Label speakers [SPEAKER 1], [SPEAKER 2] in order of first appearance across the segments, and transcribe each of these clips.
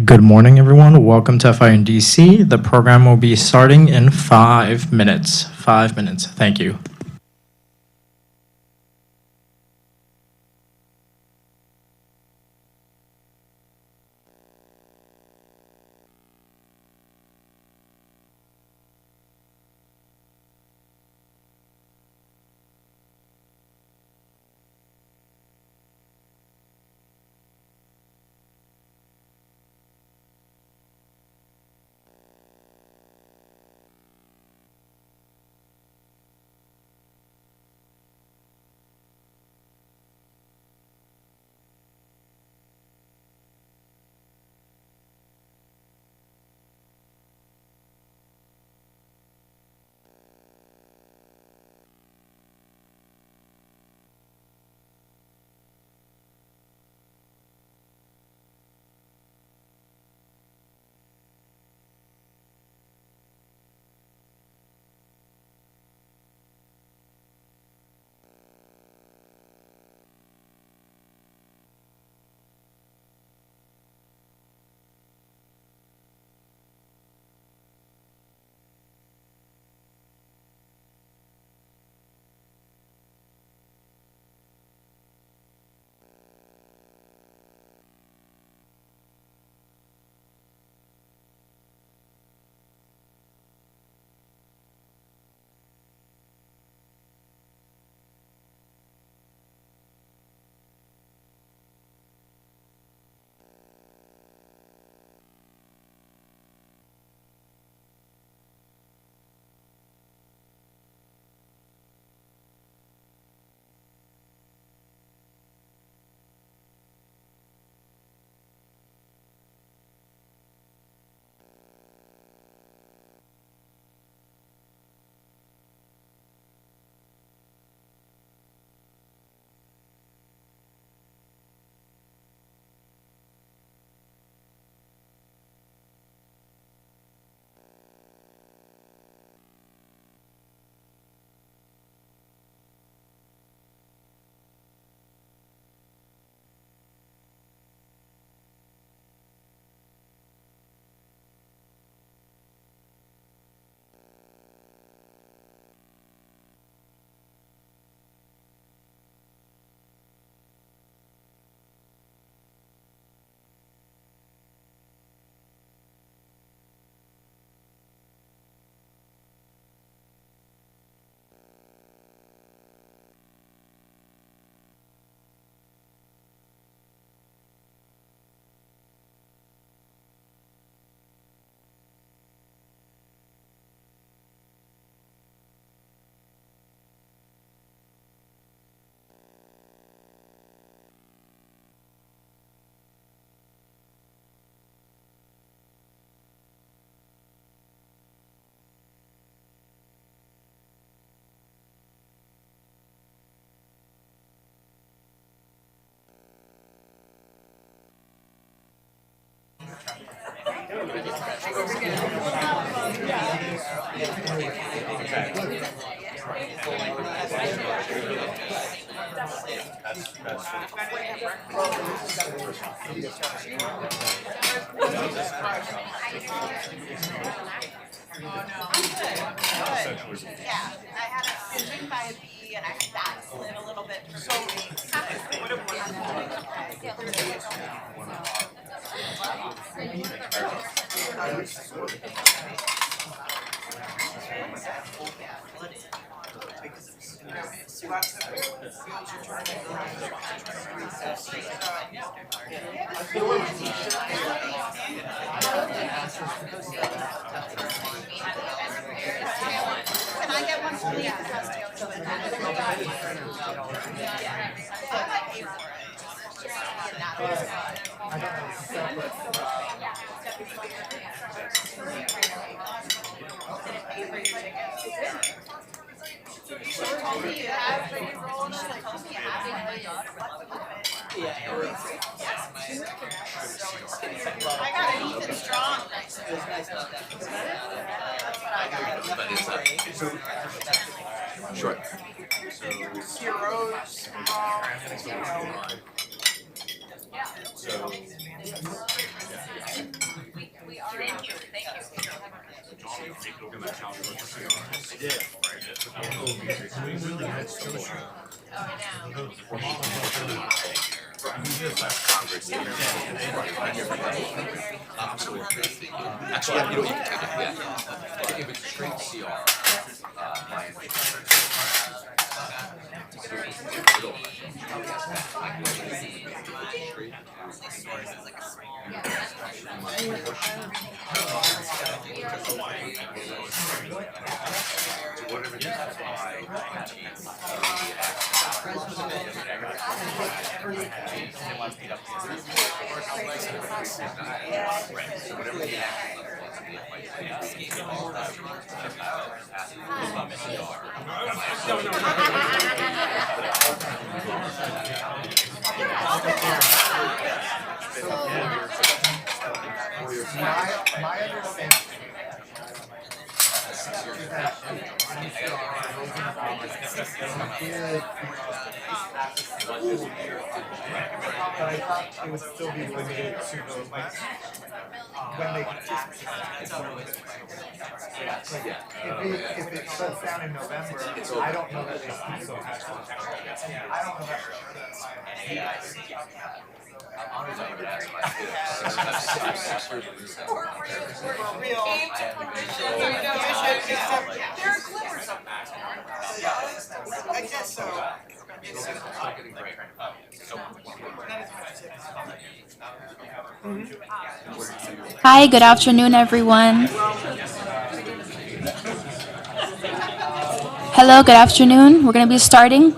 [SPEAKER 1] Good morning, everyone. Welcome to FINDC. The program will be starting in 5 minutes. 5 minutes. Thank you.
[SPEAKER 2] Sure. Hi, good afternoon, everyone. Hello, good afternoon. We're going to be starting.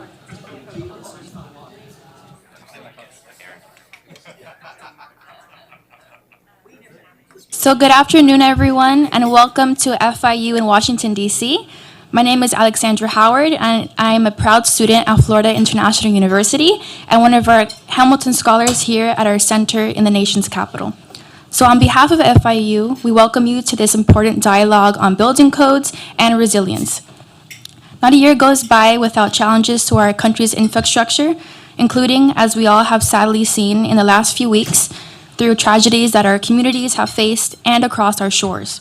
[SPEAKER 2] So, good afternoon, everyone, and welcome to FIU in Washington, D.C. My name is Alexandra Howard, and I'm a proud student at Florida International University and one of our Hamilton Scholars here at our center in the nation's capital. So on behalf of FIU, we welcome you to this important dialogue on building codes and resilience. Not a year goes by without challenges to our country's infrastructure, including, as we all have sadly seen in the last few weeks, through tragedies that our communities have faced and across our shores.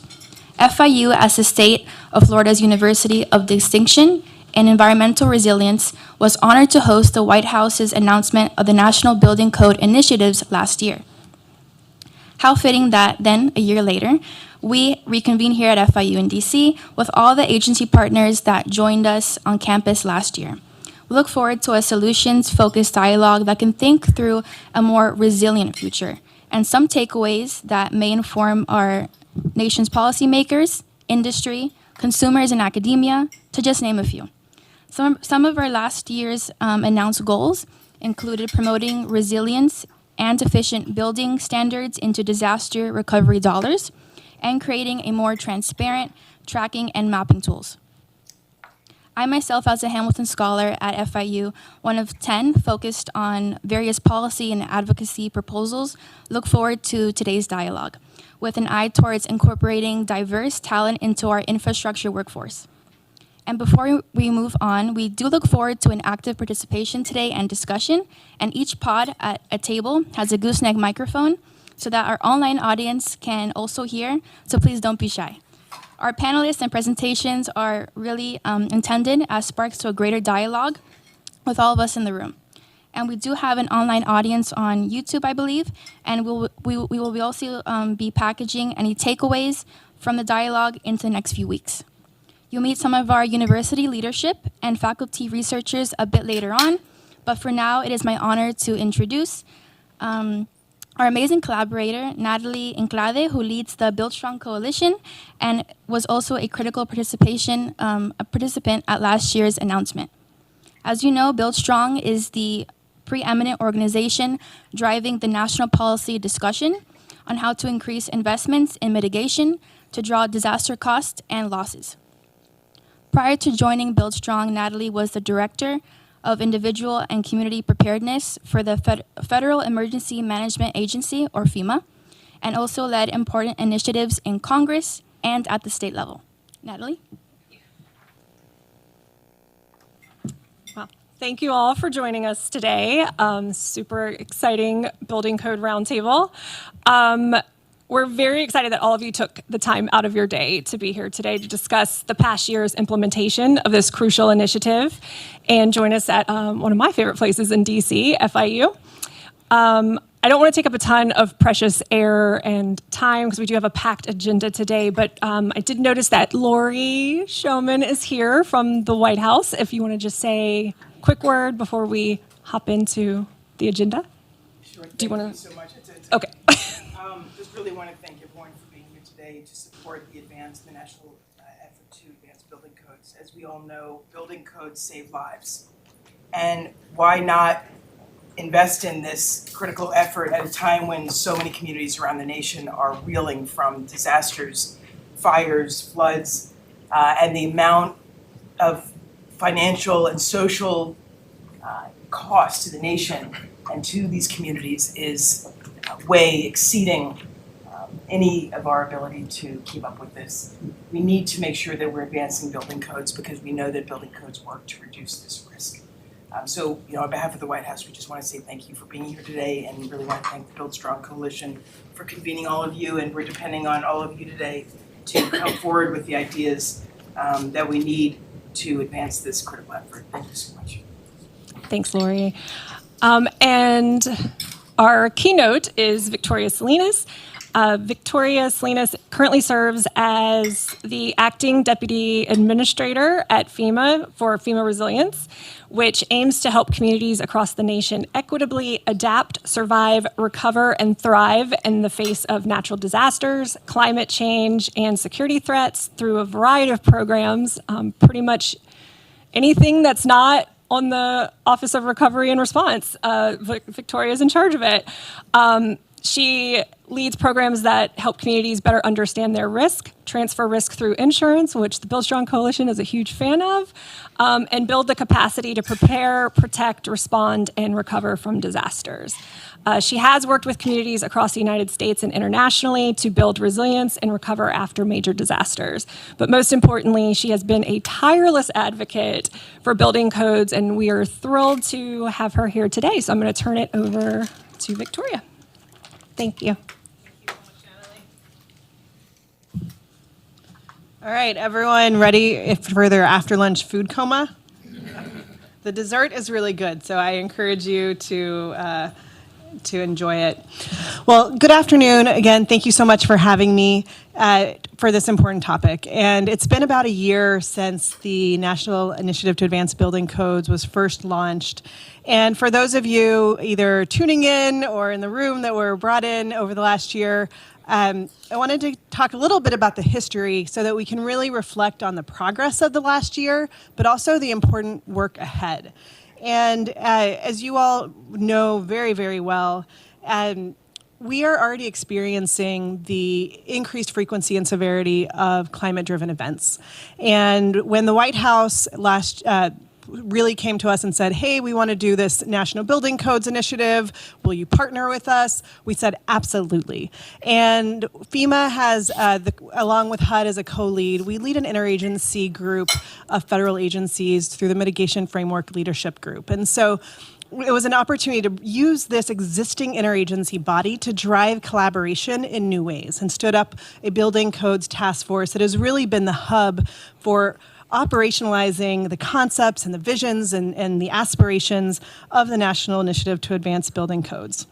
[SPEAKER 2] FIU, as the state of Florida's University of Distinction in Environmental Resilience, was honored to host the White House's announcement of the National Building Code initiatives last year. How fitting that then, a year later, we reconvene here at FIU in DC with all the agency partners that joined us on campus last year. We look forward to a solutions-focused dialogue that can think through a more resilient future and some takeaways that may inform our nation's policymakers, industry, consumers, and academia, to just name a few. Some of our last year's announced goals included promoting resilience and efficient building standards into disaster recovery dollars, and creating a more transparent tracking and mapping tools. I myself, as a Hamilton Scholar at FIU, one of 10 focused on various policy and advocacy proposals, look forward to today's dialogue, with an eye towards incorporating diverse talent into our infrastructure workforce. And before we move on, we do look forward to an active participation today and discussion, and each pod at a table has a gooseneck microphone so that our online audience can also hear, so please don't be shy. Our panelists and presentations are really intended as sparks to a greater dialogue with all of us in the room. And we do have an online audience on YouTube, I believe, and we will also be packaging any takeaways from the dialogue into the next few weeks. You'll meet some of our university leadership and faculty researchers a bit later on, but for now, it is my honor to introduce our amazing collaborator, Natalie Inclade, who leads the Build Strong Coalition and was also a critical participant at last year's announcement. As you know, Build Strong is the preeminent organization driving the national policy discussion on how to increase investments in mitigation to draw disaster costs and losses. Prior to joining Build Strong, Natalie was the director of Individual and Community Preparedness for the Federal Emergency Management Agency, or FEMA, and also led important initiatives in Congress and at the state level. Natalie?
[SPEAKER 3] Well, thank you all for joining us today. Super exciting Building Code Roundtable. We're very excited that all of you took the time out of your day to be here today to discuss the past year's implementation of this crucial initiative and join us at one of my favorite places in DC, FIU. I don't want to take up a ton of precious air and time because we do have a packed agenda today, but I did notice that Lori Showman is here from the White House. If you want to just say a quick word before we hop into the agenda.
[SPEAKER 4] Sure.
[SPEAKER 3] Do you want
[SPEAKER 4] Thank you so much.
[SPEAKER 3] Okay.
[SPEAKER 4] Just really want to thank everyone for being here today to support the national effort to advance building codes. As we all know, building codes save lives. And why not invest in this critical effort at a time when so many communities around the nation are reeling from disasters, fires, floods, and the amount of financial and social cost to the nation and to these communities is way exceeding any of our ability to keep up with this. We need to make sure that we're advancing building codes because we know that building codes work to reduce this risk. So, on behalf of the White House, we just want to say thank you for being here today, and we really want to thank the Build Strong Coalition for convening all of you, and we're depending on all of you today to come forward with the ideas that we need to advance this critical effort. Thank you so much.
[SPEAKER 3] Thanks, Lori. And our keynote is Victoria Salinas. Victoria Salinas currently serves as the acting deputy administrator at FEMA for FEMA Resilience, which aims to help communities across the nation equitably adapt, survive, recover, and thrive in the face of natural disasters, climate change, and security threats through a variety of programs, pretty much anything that's not on the Office of Recovery and Response. Victoria is in charge of it. She leads programs that help communities better understand their risk, transfer risk through insurance, which the Build Strong Coalition is a huge fan of, and build the capacity to prepare, protect, respond, and recover from disasters. She has worked with communities across the United States and internationally to build resilience and recover after major disasters. But most importantly, she has been a tireless advocate for building codes, and we are thrilled to have her here today. So I'm going to turn it over to Victoria. Thank you.
[SPEAKER 5] All right, everyone ready for their after lunch food coma? The dessert is really good, so I encourage you to enjoy it. Well, good afternoon. Again, thank you so much for having me for this important topic. And it's been about a year since the National Initiative to Advance Building Codes was first launched. And for those of you either tuning in or in the room that were brought in over the last year, I wanted to talk a little bit about the history so that we can really reflect on the progress of the last year, but also the important work ahead. And as you all know very, very well, we are already experiencing the increased frequency and severity of climate-driven events. And when the White House really came to us and said, hey, we want to do this National Building Codes initiative. Will you partner with us? We said, absolutely. And FEMA has, along with HUD as a co-lead, we lead an interagency group of federal agencies through the Mitigation Framework Leadership Group. And so it was an opportunity to use this existing interagency body to drive collaboration in new ways and stood up a building codes task force that has really been the hub for operationalizing the concepts and the visions and the aspirations of the National Initiative to Advance Building Codes.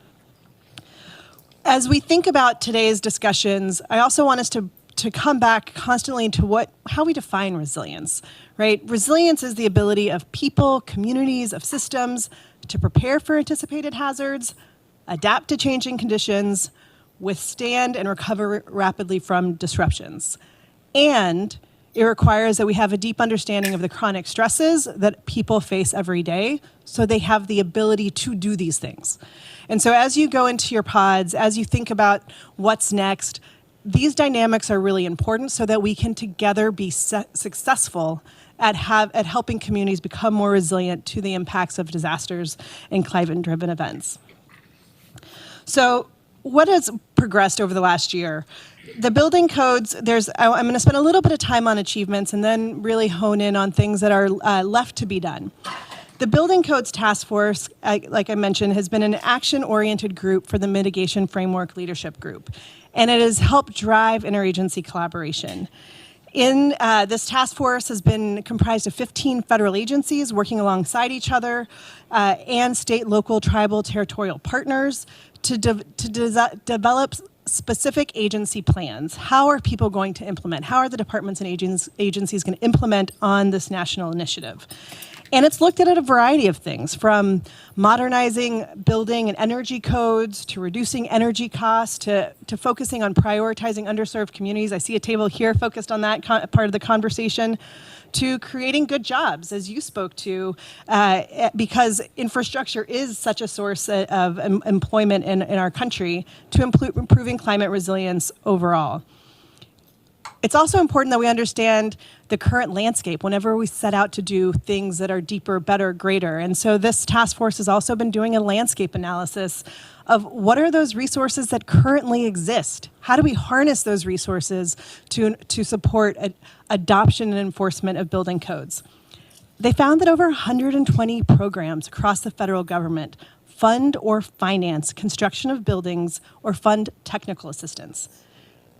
[SPEAKER 5] As we think about today's discussions, I also want us to come back constantly to how we define resilience, right? Resilience is the ability of people, communities, of systems to prepare for anticipated hazards, adapt to changing conditions, withstand and recover rapidly from disruptions. And it requires that we have a deep understanding of the chronic stresses that people face every day so they have the ability to do these things. And so as you go into your pods, as you think about what's next, these dynamics are really important so that we can together be successful at helping communities become more resilient to the impacts of disasters and climate-driven events. So what has progressed over the last year? The building codes, I'm going to spend a little bit of time on achievements and then really hone in on things that are left to be done. The Building Codes Task Force, like I mentioned, has been an action-oriented group for the Mitigation Framework Leadership Group, and it has helped drive interagency collaboration. This task force has been comprised of 15 federal agencies working alongside each other and state, local, tribal, territorial partners to develop specific agency plans. How are people going to implement? How are the departments and agencies going to implement on this national initiative? And it's looked at a variety of things, from modernizing building and energy codes to reducing energy costs to focusing on prioritizing underserved communities. I see a table here focused on that part of the conversation, to creating good jobs, as you spoke to, because infrastructure is such a source of employment in our country, to improving climate resilience overall. It's also important that we understand the current landscape whenever we set out to do things that are deeper, better, greater. And so this task force has also been doing a landscape analysis of what are those resources that currently exist? How do we harness those resources to support adoption and enforcement of building codes? They found that over 120 programs across the federal government fund or finance construction of buildings or fund technical assistance.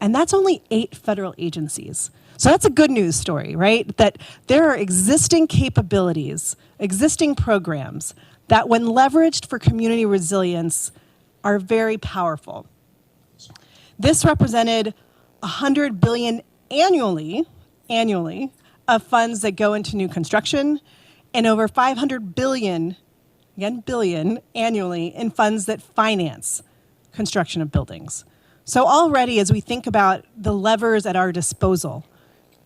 [SPEAKER 5] And that's only 8 federal agencies. So that's a good news story, right? That there are existing capabilities, existing programs that when leveraged for community resilience are very powerful. This represented $100 billion annually of funds that go into new construction and over $500 billion annually in funds that finance construction of buildings. So already, as we think about the levers at our disposal,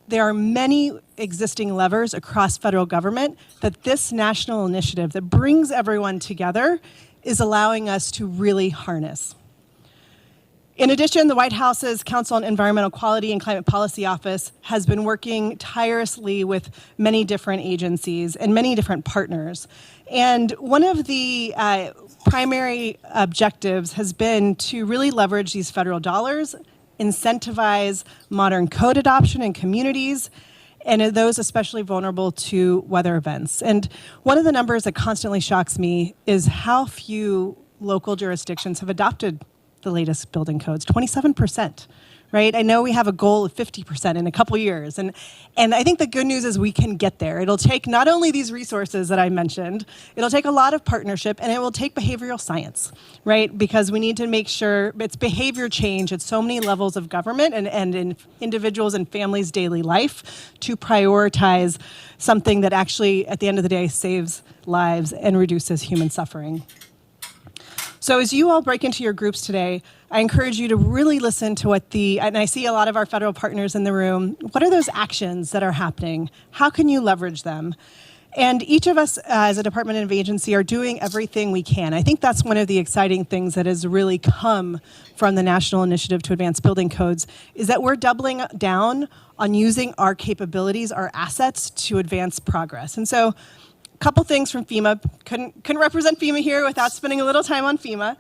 [SPEAKER 5] there are many existing levers across federal government that this national initiative that brings everyone together is allowing us to really harness. In addition, the White House's Council on Environmental Quality and Climate Policy Office has been working tirelessly with many different agencies and many different partners. And one of the primary objectives has been to really leverage these federal dollars, incentivize modern code adoption in communities, and those especially vulnerable to weather events. And one of the numbers that constantly shocks me is how few local jurisdictions have adopted the latest building codes, 27%, right? I know we have a goal of 50% in a couple years, and I think the good news is we can get there. It'll take not only these resources that I mentioned, it'll take a lot of partnership, and it will take behavioral science, right? Because we need to make sure it's behavior change at so many levels of government and in individuals and families' daily life to prioritize something that actually, at the end of the day, saves lives and reduces human suffering. So as you all break into your groups today, I encourage you to really listen to and I see a lot of our federal partners in the room, what are those actions that are happening? How can you leverage them? And each of us as a department and agency are doing everything we can. I think that's one of the exciting things that has really come from the National Initiative to Advance Building Codes, is that we're doubling down on using our capabilities, our assets to advance progress. And so a couple things from FEMA. Couldn't represent FEMA here without spending a little time on FEMA.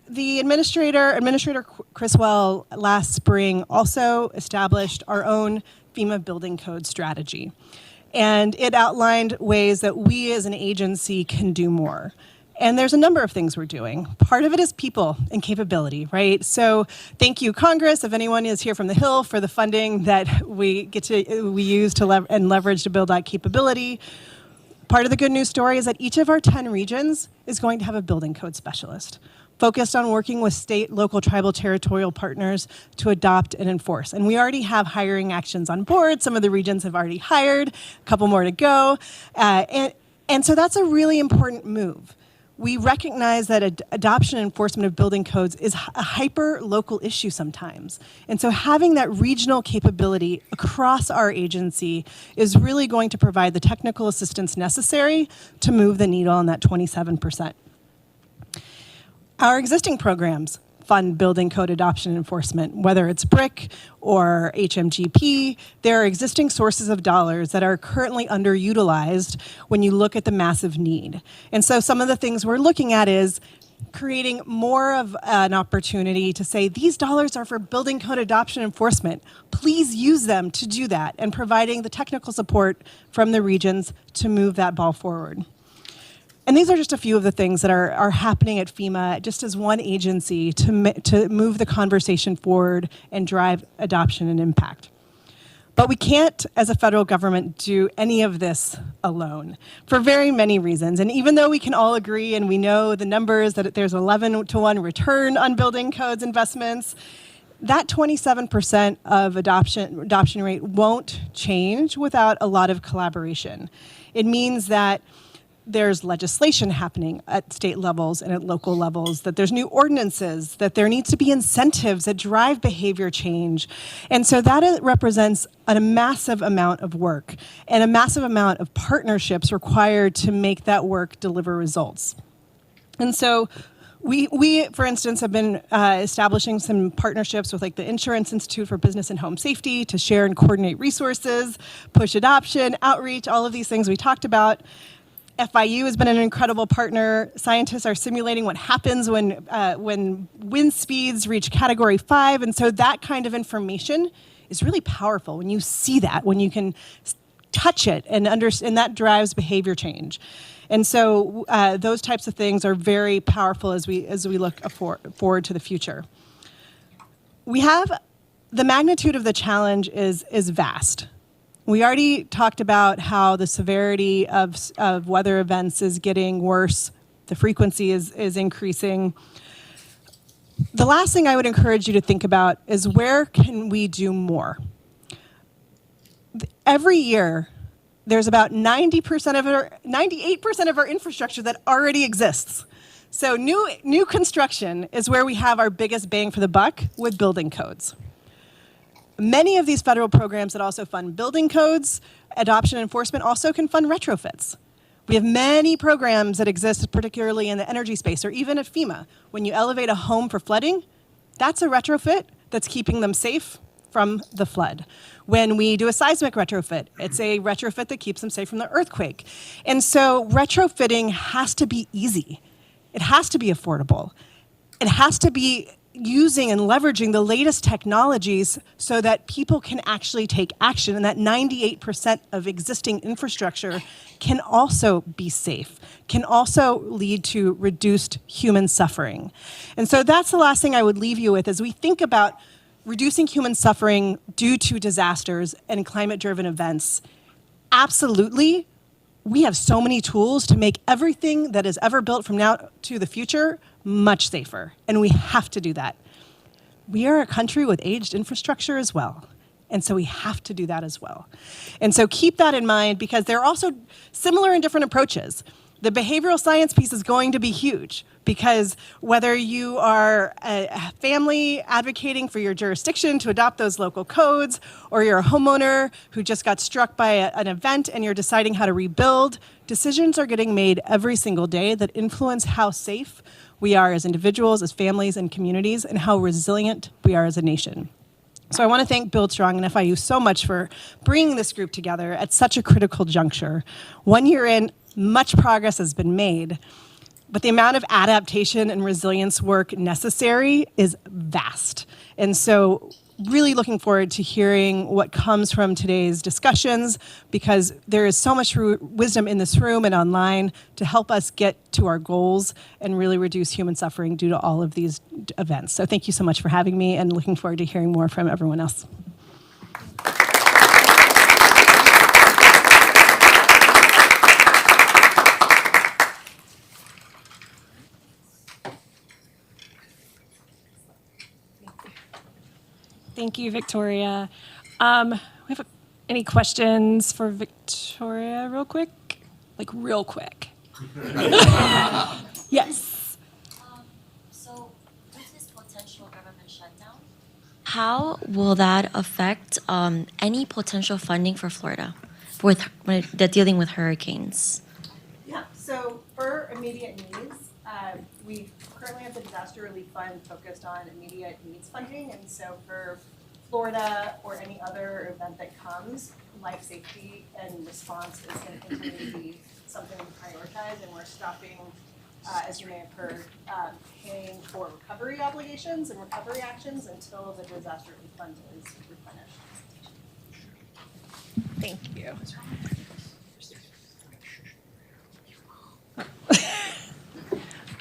[SPEAKER 5] The Administrator Criswell last spring also established our own FEMA building code strategy. And it outlined ways that we as an agency can do more. And there's a number of things we're doing. Part of it is people and capability, right? So thank you, Congress, if anyone is here from the Hill, for the funding that we use to leverage to build out capability. Part of the good news story is that each of our 10 regions is going to have a building code specialist focused on working with state, local, tribal, territorial partners to adopt and enforce. And we already have hiring actions on board. Some of the regions have already hired, a couple more to go. And so that's a really important move. We recognize that adoption and enforcement of building codes is a hyper-local issue sometimes. And so having that regional capability across our agency is really going to provide the technical assistance necessary to move the needle on that 27%. Our existing programs fund building code adoption and enforcement, whether it's BRIC or HMGP. There are existing sources of dollars that are currently underutilized when you look at the massive need. And so some of the things we're looking at is creating more of an opportunity to say, these dollars are for building code adoption enforcement. Please use them to do that, and providing the technical support from the regions to move that ball forward. And these are just a few of the things that are happening at FEMA, just as one agency to move the conversation forward and drive adoption and impact. But we can't, as a federal government, do any of this alone for very many reasons. And even though we can all agree and we know the numbers that there's 11-to-1 return on building codes investments, that 27% of adoption rate won't change without a lot of collaboration. It means that there's legislation happening at state levels and at local levels, that there's new ordinances, that there needs to be incentives that drive behavior change. And so that represents a massive amount of work and a massive amount of partnerships required to make that work deliver results. And so we, for instance, have been establishing some partnerships with like the Insurance Institute for Business and Home Safety to share and coordinate resources, push adoption, outreach, all of these things we talked about. FIU has been an incredible partner. Scientists are simulating what happens when wind speeds reach Category 5, and so that kind of information is really powerful when you see that, when you can touch it, and that drives behavior change. And so those types of things are very powerful as we look forward to the future. We have the magnitude of the challenge is vast. We already talked about how the severity of weather events is getting worse. The frequency is increasing. The last thing I would encourage you to think about is, where can we do more? Every year, there's about 98% of our infrastructure that already exists. So new construction is where we have our biggest bang for the buck with building codes. Many of these federal programs that also fund building codes, adoption enforcement, also can fund retrofits. We have many programs that exist, particularly in the energy space, or even at FEMA. When you elevate a home for flooding, that's a retrofit that's keeping them safe from the flood. When we do a seismic retrofit, it's a retrofit that keeps them safe from the earthquake. And so retrofitting has to be easy. It has to be affordable. It has to be using and leveraging the latest technologies so that people can actually take action, and that 98% of existing infrastructure can also be safe, can also lead to reduced human suffering. And so that's the last thing I would leave you with as we think about reducing human suffering due to disasters and climate-driven events. Absolutely, we have so many tools to make everything that is ever built from now to the future much safer, and we have to do that. We are a country with aged infrastructure as well, and so we have to do that as well. And so keep that in mind, because they're also similar in different approaches. The behavioral science piece is going to be huge, because whether you are a family advocating for your jurisdiction to adopt those local codes, or you're a homeowner who just got struck by an event and you're deciding how to rebuild, decisions are getting made every single day that influence how safe we are as individuals, as families and communities, and how resilient we are as a nation. So I want to thank Build Strong and FIU so much for bringing this group together at such a critical juncture. 1 year in, much progress has been made, but the amount of adaptation and resilience work necessary is vast. And so really looking forward to hearing what comes from today's discussions, because there is so much wisdom in this room and online to help us get to our goals and really reduce human suffering due to all of these events. So thank you so much for having me, and looking forward to hearing more from everyone else.
[SPEAKER 3] Thank you, Victoria. We have any questions for Victoria real quick? Like real quick. Yes.
[SPEAKER 6] So with this potential government shutdown, how will that affect any potential funding for Florida when they're dealing with hurricanes?
[SPEAKER 5] Yeah, so for immediate needs, we currently have the disaster relief fund focused on immediate needs funding, and so for Florida or any other event that comes, life safety and response is going to continue to be something we prioritize, and we're stopping as you may have heard, paying for recovery obligations and recovery actions until the disaster relief fund is replenished. Thank you.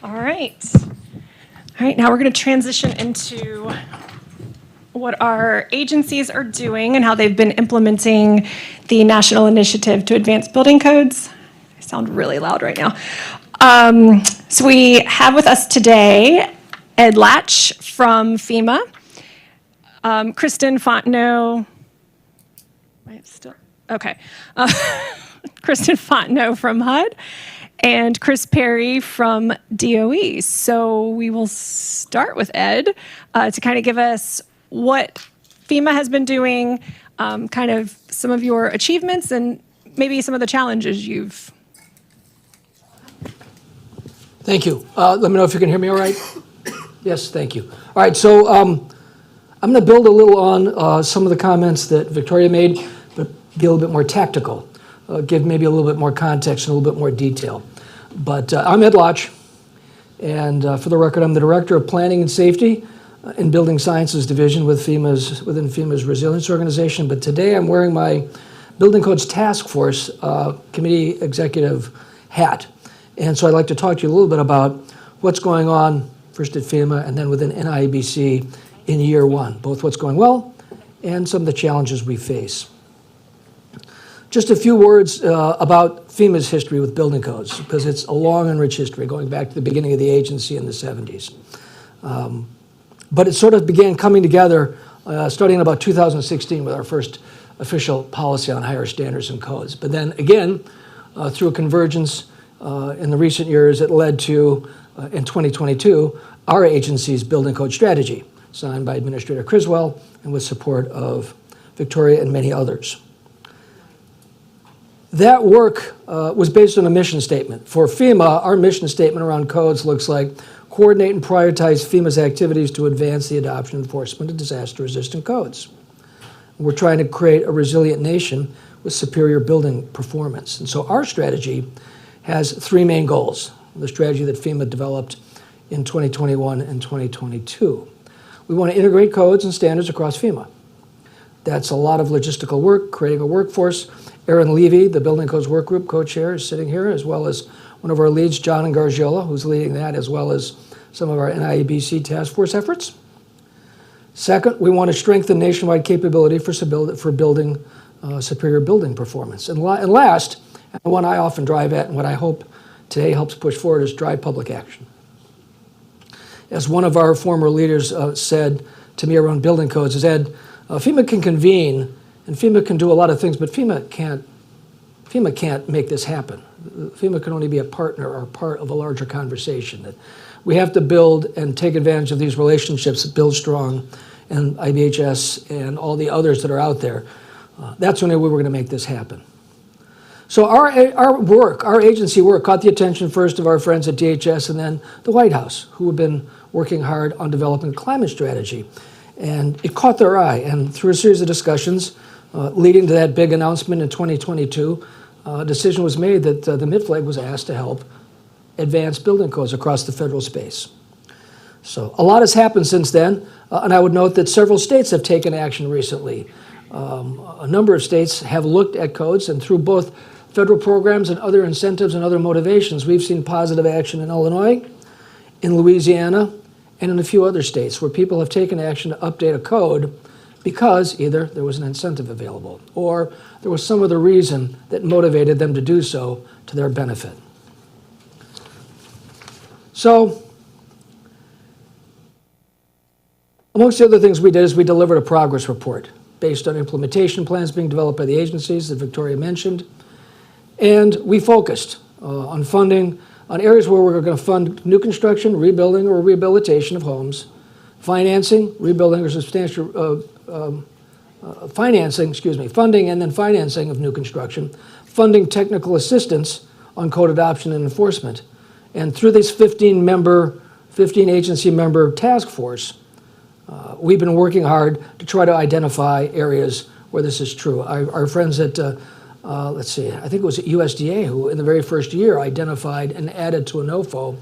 [SPEAKER 5] All right. All right, now we're going to transition into what our agencies are doing and how they've been implementing the National Initiative to Advance Building Codes. I sound really loud right now. So we have with us today Ed Latch from FEMA, Kristen Fontenot. Kristen Fontenot from HUD, and Chris Perry from DOE. So we will start with Ed to kind of give us what FEMA has been doing, kind of some of your achievements and maybe some of the challenges you've.
[SPEAKER 7] Thank you. Let me know if you can hear me all right. Yes, thank you. All right, so I'm going to build a little on some of the comments that Victoria made, but be a little bit more tactical, give maybe a little bit more context and a little bit more detail. But I'm Ed Lotch, and for the record, I'm the Director of Planning and Safety in Building Sciences Division within FEMA's Resilience Organization. But today I'm wearing my Building Codes Task Force Committee Executive hat. And so I'd like to talk to you a little bit about what's going on, first at FEMA and then within NIBC in year one, both what's going well and some of the challenges we face. Just a few words about FEMA's history with building codes, because it's a long and rich history going back to the beginning of the agency in the 70s. But it sort of began coming together starting in about 2016 with our first official policy on higher standards and codes. But then again, through a convergence in the recent years, it led to, in 2022, our agency's building code strategy, signed by Administrator Criswell and with support of Victoria and many others. That work was based on a mission statement. For FEMA, our mission statement around codes looks like coordinate and prioritize FEMA's activities to advance the adoption and enforcement of disaster-resistant codes. We're trying to create a resilient nation with superior building performance. And so our strategy has three main goals, the strategy that FEMA developed in 2021 and 2022. We want to integrate codes and standards across FEMA. That's a lot of logistical work, creating a workforce. Erin Levy, the Building Codes Work Group co-chair, is sitting here, as well as one of our leads, John Gargiola, who's leading that, as well as some of our NIEBC task force efforts. Second, we want to strengthen nationwide capability for building superior building performance. And last, and the one I often drive at and what I hope today helps push forward is drive public action. As one of our former leaders said to me around building codes, is Ed, FEMA can convene and FEMA can do a lot of things, but FEMA can't make this happen. FEMA can only be a partner or part of a larger conversation. That we have to build and take advantage of these relationships that Build Strong and IBHS and all the others that are out there. That's the only way we're going to make this happen. So our agency work caught the attention first of our friends at DHS and then the White House, who have been working hard on developing a climate strategy. And it caught their eye, and through a series of discussions leading to that big announcement in 2022, a decision was made that the MIDFLAG was asked to help advance building codes across the federal space. So a lot has happened since then, and I would note that several states have taken action recently. A number of states have looked at codes, and through both federal programs and other incentives and other motivations, we've seen positive action in Illinois, in Louisiana, and in a few other states where people have taken action to update a code because either there was an incentive available or there was some other reason that motivated them to do so to their benefit. So, amongst the other things we did is we delivered a progress report based on implementation plans being developed by the agencies that Victoria mentioned. And we focused on funding on areas where we're going to fund new construction, rebuilding, or rehabilitation of homes, financing, rebuilding, or substantial funding and then financing of new construction, funding technical assistance on code adoption and enforcement. And through this 15 agency member task force, we've been working hard to try to identify areas where this is true. Our friends at let's see, I think it was USDA who, in the very first year, identified and added to an OFO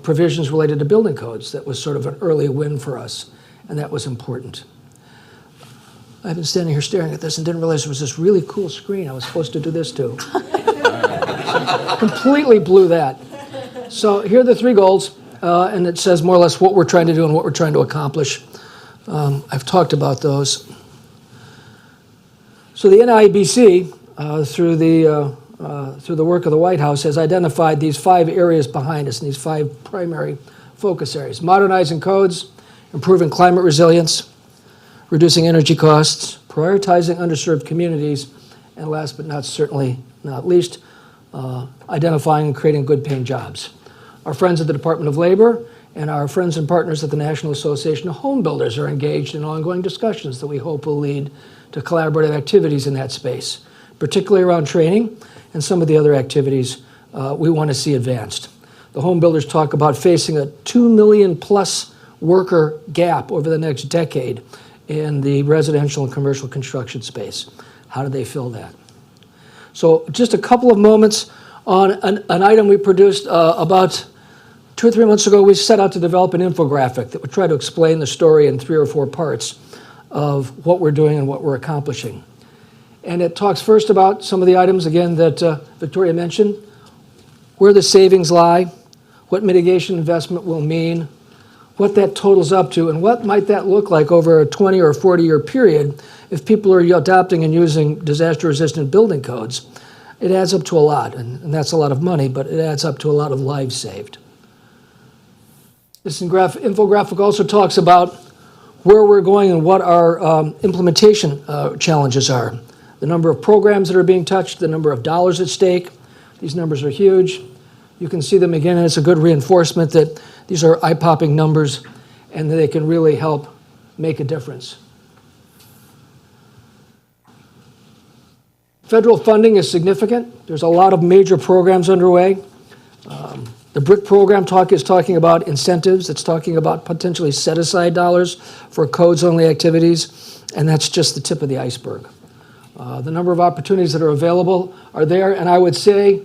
[SPEAKER 7] provisions related to building codes. That was sort of an early win for us, and that was important. I've been standing here staring at this and didn't realize there was this really cool screen I was supposed to do this to. Completely blew that. So here are the 3 goals, and it says more or less what we're trying to do and what we're trying to accomplish. I've talked about those. So the NIBC, through the work of the White House, has identified these 5 areas behind us and these 5 primary focus areas: modernizing codes, improving climate resilience, reducing energy costs, prioritizing underserved communities, and last but not least, identifying and creating good-paying jobs. Our friends at the Department of Labor and our friends and partners at the National Association of Home Builders are engaged in ongoing discussions that we hope will lead to collaborative activities in that space, particularly around training and some of the other activities we want to see advanced. The home builders talk about facing a 2 million plus worker gap over the next decade in the residential and commercial construction space. How do they fill that? So just a couple of moments on an item we produced about 2 or 3 months ago. We set out to develop an infographic that would try to explain the story in 3 or 4 parts of what we're doing and what we're accomplishing. And it talks first about some of the items, again, that Victoria mentioned, where the savings lie, what mitigation investment will mean, what that totals up to, and what might that look like over a 20 or 40-year period if people are adopting and using disaster-resistant building codes. It adds up to a lot, and that's a lot of money, but it adds up to a lot of lives saved. This infographic also talks about where we're going and what our implementation challenges are. The number of programs that are being touched, the number of dollars at stake. These numbers are huge. You can see them again, and it's a good reinforcement that these are eye-popping numbers and that they can really help make a difference. Federal funding is significant. There's a lot of major programs underway. The BRIC program is talking about incentives. It's talking about potentially set-aside dollars for codes-only activities, and that's just the tip of the iceberg. The number of opportunities that are available are there, and I would say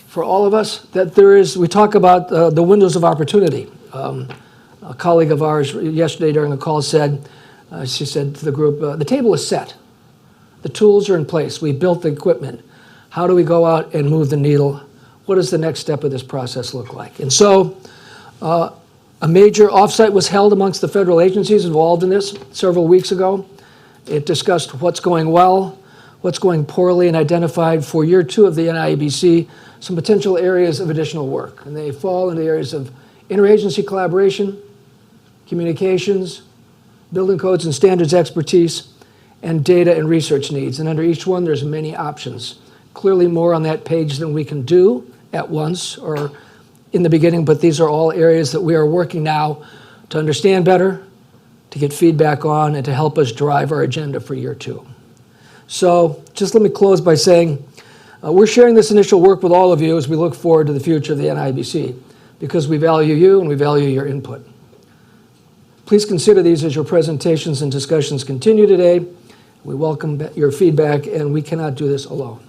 [SPEAKER 7] for all of us that we talk about the windows of opportunity. A colleague of ours yesterday during a call said, she said to the group, the table is set. The tools are in place. We built the equipment. How do we go out and move the needle? What does the next step of this process look like? And so a major offsite was held amongst the federal agencies involved in this several weeks ago. It discussed what's going well, what's going poorly, and identified for year 2 of the NIBC some potential areas of additional work. And they fall in the areas of interagency collaboration, communications, building codes and standards expertise, and data and research needs. And under each one, there's many options. Clearly more on that page than we can do at once or in the beginning, but these are all areas that we are working now to understand better, to get feedback on, and to help us drive our agenda for year 2. So just let me close by saying we're sharing this initial work with all of you as we look forward to the future of the NIBC because we value you and we value your input. Please consider these as your presentations and discussions continue today. We welcome your feedback, and we cannot do this alone.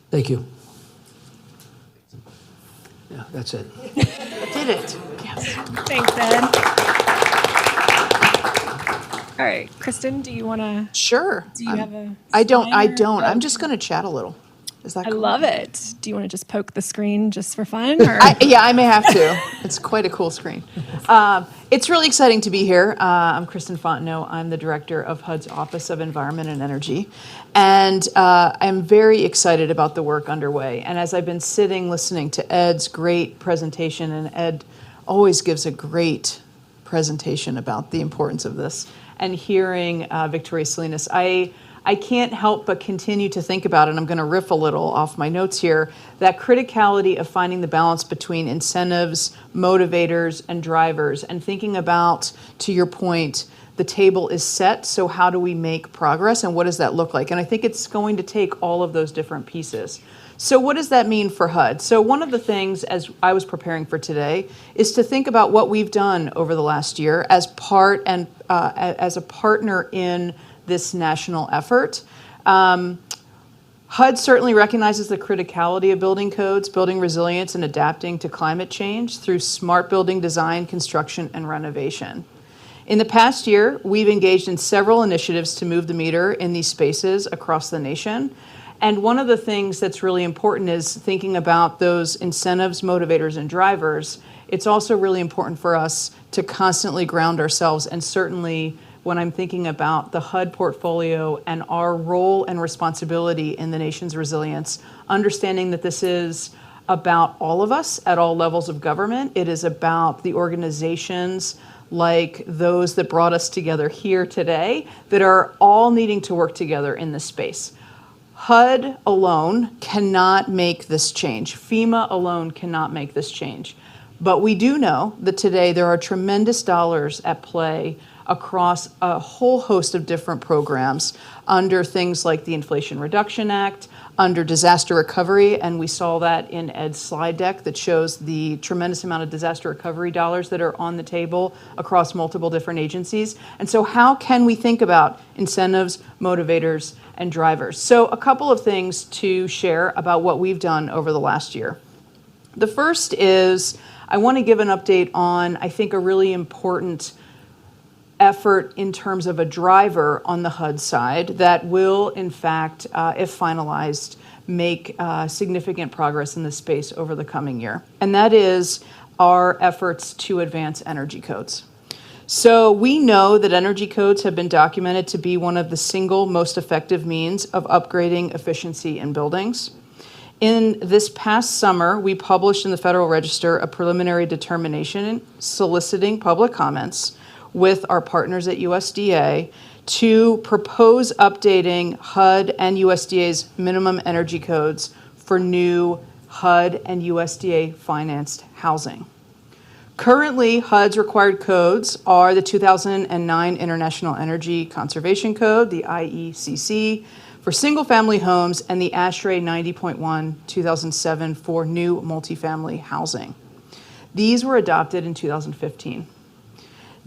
[SPEAKER 7] Thank you. Yeah, that's it.
[SPEAKER 8] Did it. Yes.
[SPEAKER 3] Thanks, Ed. All right, Kristen, do you want to?
[SPEAKER 8] Sure.
[SPEAKER 3] Do you have a?
[SPEAKER 8] I don't.
[SPEAKER 3] slide or-
[SPEAKER 8] I'm just going to chat a little. Is that
[SPEAKER 3] I
[SPEAKER 8] cool?
[SPEAKER 3] love it. Do you want to just poke the screen just for fun? Or?
[SPEAKER 8] Yeah, I may have to. It's quite a cool screen. It's really exciting to be here. I'm Kristen Fontenot. I'm the director of HUD's Office of Environment and Energy. And I'm very excited about the work underway. And as I've been sitting listening to Ed's great presentation, and Ed always gives a great presentation about the importance of this, and hearing Victoria Salinas, I can't help but continue to think about, and I'm going to riff a little off my notes here, that criticality of finding the balance between incentives, motivators, and drivers, and thinking about, to your point, the table is set, so how do we make progress, and what does that look like? And I think it's going to take all of those different pieces. So what does that mean for HUD? So one of the things, as I was preparing for today, is to think about what we've done over the last year as as a partner in this national effort. HUD certainly recognizes the criticality of building codes, building resilience, and adapting to climate change through smart building design, construction, and renovation. In the past year, we've engaged in several initiatives to move the meter in these spaces across the nation. And one of the things that's really important is thinking about those incentives, motivators, and drivers. It's also really important for us to constantly ground ourselves, and certainly when I'm thinking about the HUD portfolio and our role and responsibility in the nation's resilience, understanding that this is about all of us at all levels of government. It is about the organizations like those that brought us together here today that are all needing to work together in this space. HUD alone cannot make this change. FEMA alone cannot make this change. But we do know that today there are tremendous dollars at play across a whole host of different programs under things like the Inflation Reduction Act, under disaster recovery, and we saw that in Ed's slide deck that shows the tremendous amount of disaster recovery dollars that are on the table across multiple different agencies. And so how can we think about incentives, motivators, and drivers? So a couple of things to share about what we've done over the last year. The first is I want to give an update on, I think, a really important effort in terms of a driver on the HUD side that will, in fact, if finalized, make significant progress in this space over the coming year. And that is our efforts to advance energy codes. So we know that energy codes have been documented to be one of the single most effective means of upgrading efficiency in buildings. In this past summer, we published in the Federal Register a preliminary determination soliciting public comments with our partners at USDA to propose updating HUD and USDA's minimum energy codes for new HUD and USDA financed housing. Currently, HUD's required codes are the 2009 International Energy Conservation Code, the IECC, for single-family homes, and the ASHRAE 90.1 2007 for new multifamily housing. These were adopted in 2015.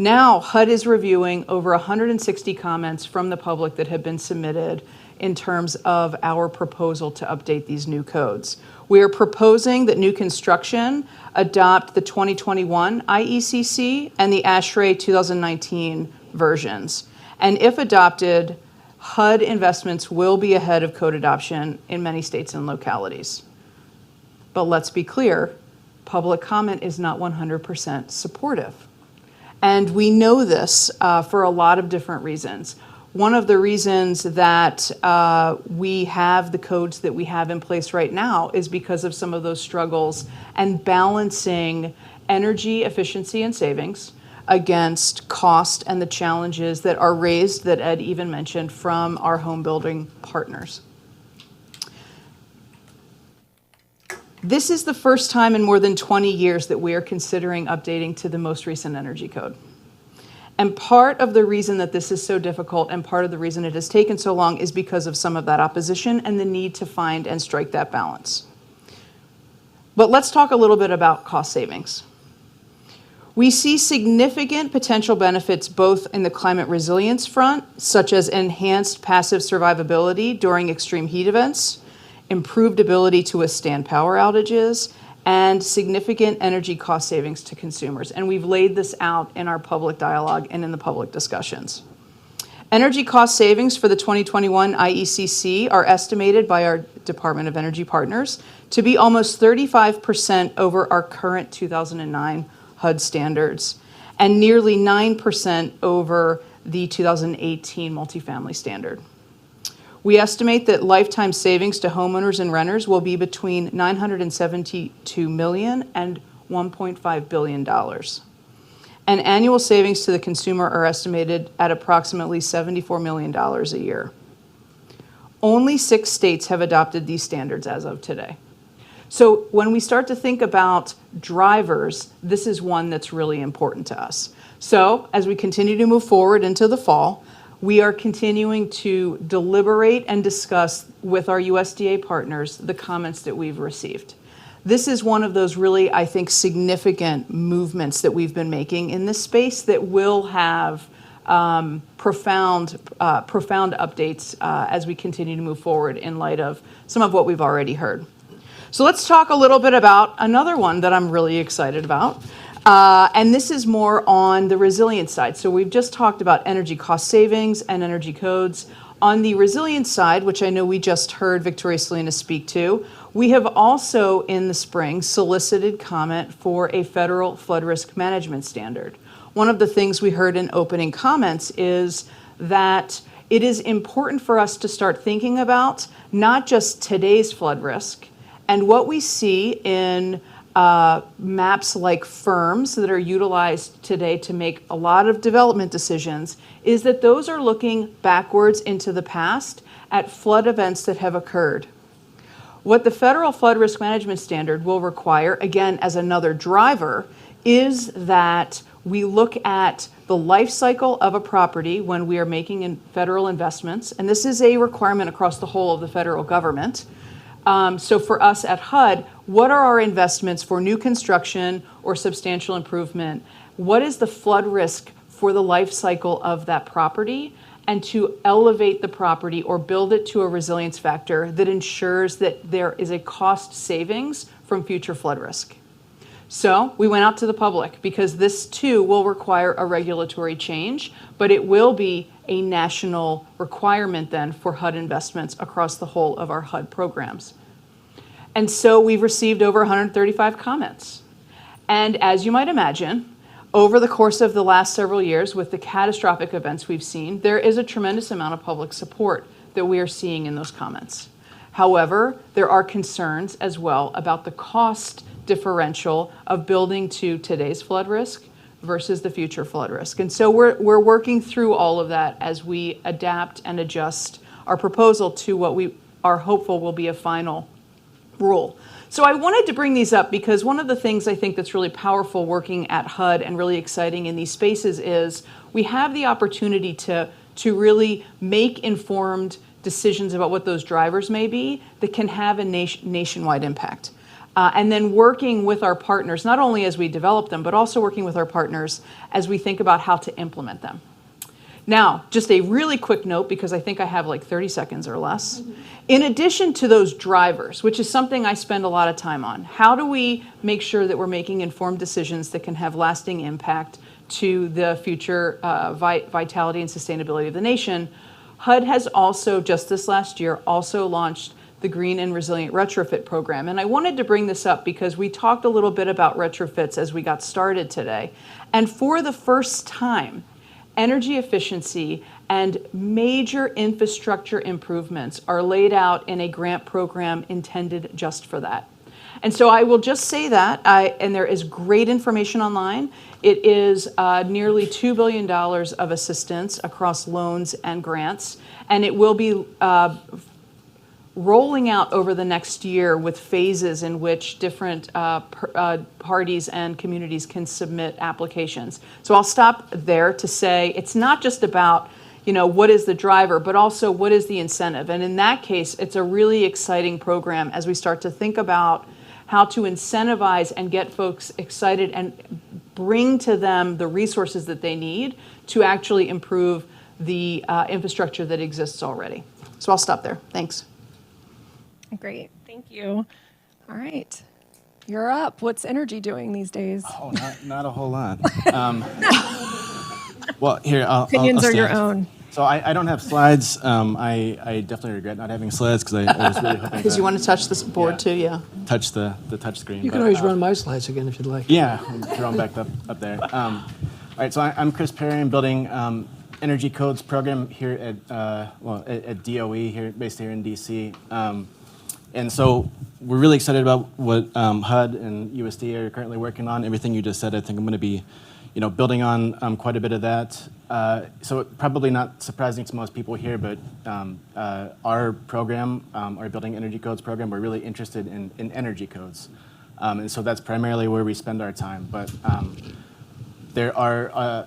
[SPEAKER 8] Now, HUD is reviewing over 160 comments from the public that have been submitted in terms of our proposal to update these new codes. We are proposing that new construction adopt the 2021 IECC and the ASHRAE 2019 versions. And if adopted, HUD investments will be ahead of code adoption in many states and localities. But let's be clear, public comment is not 100% supportive. And we know this for a lot of different reasons. One of the reasons that we have the codes that we have in place right now is because of some of those struggles and balancing energy efficiency and savings against cost and the challenges that are raised, that Ed even mentioned, from our home building partners. This is the first time in more than 20 years that we are considering updating to the most recent energy code. And part of the reason that this is so difficult and part of the reason it has taken so long is because of some of that opposition and the need to find and strike that balance. But let's talk a little bit about cost savings. We see significant potential benefits both in the climate resilience front, such as enhanced passive survivability during extreme heat events, improved ability to withstand power outages, and significant energy cost savings to consumers. And we've laid this out in our public dialogue and in the public discussions. Energy cost savings for the 2021 IECC are estimated by our Department of Energy partners to be almost 35% over our current 2009 HUD standards and nearly 9% over the 2018 multifamily standard. We estimate that lifetime savings to homeowners and renters will be between $972 million and $1.5 billion. And annual savings to the consumer are estimated at approximately $74 million a year. Only 6 states have adopted these standards as of today. So when we start to think about drivers, this is one that's really important to us. So as we continue to move forward into the fall, we are continuing to deliberate and discuss with our USDA partners the comments that we've received. This is one of those really, I think, significant movements that we've been making in this space that will have profound updates as we continue to move forward in light of some of what we've already heard. So let's talk a little bit about another one that I'm really excited about. And this is more on the resilience side. So we've just talked about energy cost savings and energy codes. On the resilience side, which I know we just heard Victoria Salinas speak to, we have also in the spring solicited comment for a federal flood risk management standard. One of the things we heard in opening comments is that it is important for us to start thinking about not just today's flood risk, and what we see in maps like FIRMS that are utilized today to make a lot of development decisions is that those are looking backwards into the past at flood events that have occurred. What the Federal Flood Risk Management Standard will require, again, as another driver, is that we look at the life cycle of a property when we are making federal investments, and this is a requirement across the whole of the federal government. So for us at HUD, what are our investments for new construction or substantial improvement? What is the flood risk for the life cycle of that property? And to elevate the property or build it to a resilience factor that ensures that there is a cost savings from future flood risk. So we went out to the public because this too will require a regulatory change, but it will be a national requirement then for HUD investments across the whole of our HUD programs. And so we've received over 135 comments. And as you might imagine, over the course of the last several years with the catastrophic events we've seen, there is a tremendous amount of public support that we are seeing in those comments. However, there are concerns as well about the cost differential of building to today's flood risk versus the future flood risk. And so we're working through all of that as we adapt and adjust our proposal to what we are hopeful will be a final rule. So I wanted to bring these up because one of the things I think that's really powerful working at HUD and really exciting in these spaces is we have the opportunity to really make informed decisions about what those drivers may be that can have a nationwide impact. And then working with our partners, not only as we develop them, but also working with our partners as we think about how to implement them. Now, just a really quick note, because I think I have like 30 seconds or less. In addition to those drivers, which is something I spend a lot of time on, how do we make sure that we're making informed decisions that can have lasting impact to the future vitality and sustainability of the nation? HUD has also, just this last year, also launched the Green and Resilient Retrofit Program. And I wanted to bring this up because we talked a little bit about retrofits as we got started today. And for the first time, energy efficiency and major infrastructure improvements are laid out in a grant program intended just for that. And so I will just say that, and there is great information online. It is nearly $2 billion of assistance across loans and grants, and it will be rolling out over the next year with phases in which different parties and communities can submit applications. So I'll stop there to say it's not just about, what is the driver, but also what is the incentive. And in that case, it's a really exciting program as we start to think about how to incentivize and get folks excited and bring to them the resources that they need to actually improve the infrastructure that exists already. So I'll stop there. Thanks.
[SPEAKER 3] Great, thank you. All right, you're up. What's energy doing these days?
[SPEAKER 9] Oh, not a whole lot. Well, here,
[SPEAKER 3] Opinions
[SPEAKER 9] I'll
[SPEAKER 3] are your
[SPEAKER 9] stand.
[SPEAKER 3] own.
[SPEAKER 9] So I don't have slides. I definitely regret not having slides because I was really hoping
[SPEAKER 8] Because you
[SPEAKER 9] to
[SPEAKER 8] want to touch this board too, yeah.
[SPEAKER 9] touch the touch screen.
[SPEAKER 7] You can always run my slides again if you'd like.
[SPEAKER 9] Yeah, throw them back up there. All right, so I'm Chris Perry. I'm building energy codes program here at DOE, based here in DC. And so we're really excited about what HUD and USD are currently working on. Everything you just said, I think I'm going to be, building on quite a bit of that. So probably not surprising to most people here, but our program, our Building Energy Codes program, we're really interested in energy codes. And so that's primarily where we spend our time. But there are,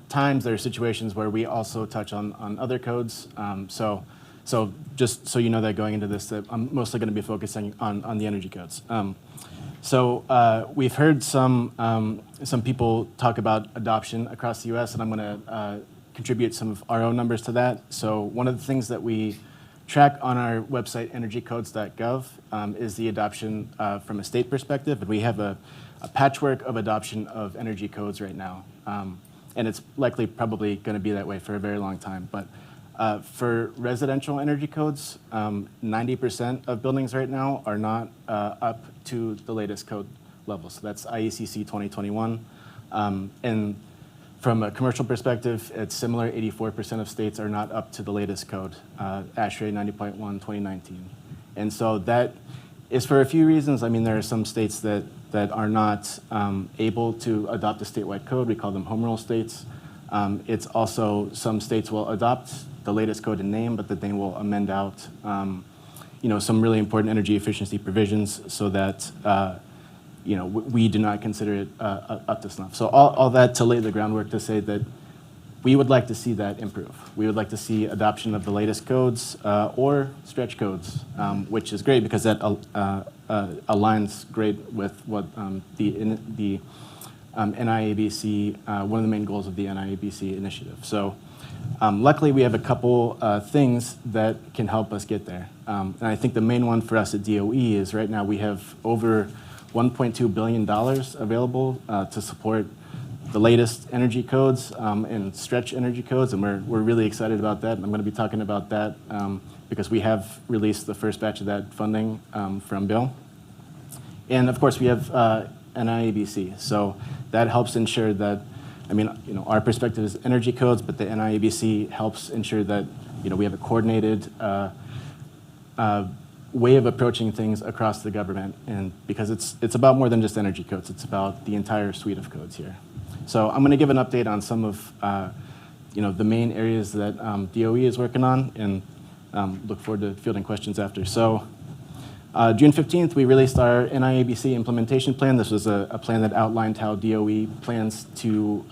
[SPEAKER 9] times, there are situations where we also touch on other codes. So just so you know that going into this, that I'm mostly going to be focusing on the energy codes. So we've heard some people talk about adoption across the U.S., and I'm going to contribute some of our own numbers to that. So one of the things that we track on our website, energycodes.gov, is the adoption from a state perspective. And we have a patchwork of adoption of energy codes right now. And it's likely probably going to be that way for a very long time. But for residential energy codes, 90% of buildings right now are not up to the latest code level. So that's IECC 2021. And from a commercial perspective, it's similar. 84% of states are not up to the latest code, ASHRAE 90.1 2019. And so that is for a few reasons. I mean, there are some states that are not able to adopt a statewide code. We call them home rule states. It's also some states will adopt the latest code in name, but that they will amend out some really important energy efficiency provisions so that we do not consider it up to snuff. So all that to lay the groundwork to say that we would like to see that improve. We would like to see adoption of the latest codes or stretch codes, which is great because that aligns great with what the NIABC, one of the main goals of the NIABC initiative. So luckily we have a couple things that can help us get there. And I think the main one for us at DOE is right now we have over $1.2 billion available to support the latest energy codes and stretch energy codes, and we're really excited about that. And I'm going to be talking about that because we have released the first batch of that funding from Bill. And of course, we have NIABC, so that helps ensure that, our perspective is energy codes, but the NIABC helps ensure that we have a coordinated way of approaching things across the government, and because it's about more than just energy codes, it's about the entire suite of codes here. So I'm going to give an update on some of the main areas that DOE is working on, and look forward to fielding questions after. So June 15th, we released our NIABC implementation plan. This was a plan that outlined how DOE plans to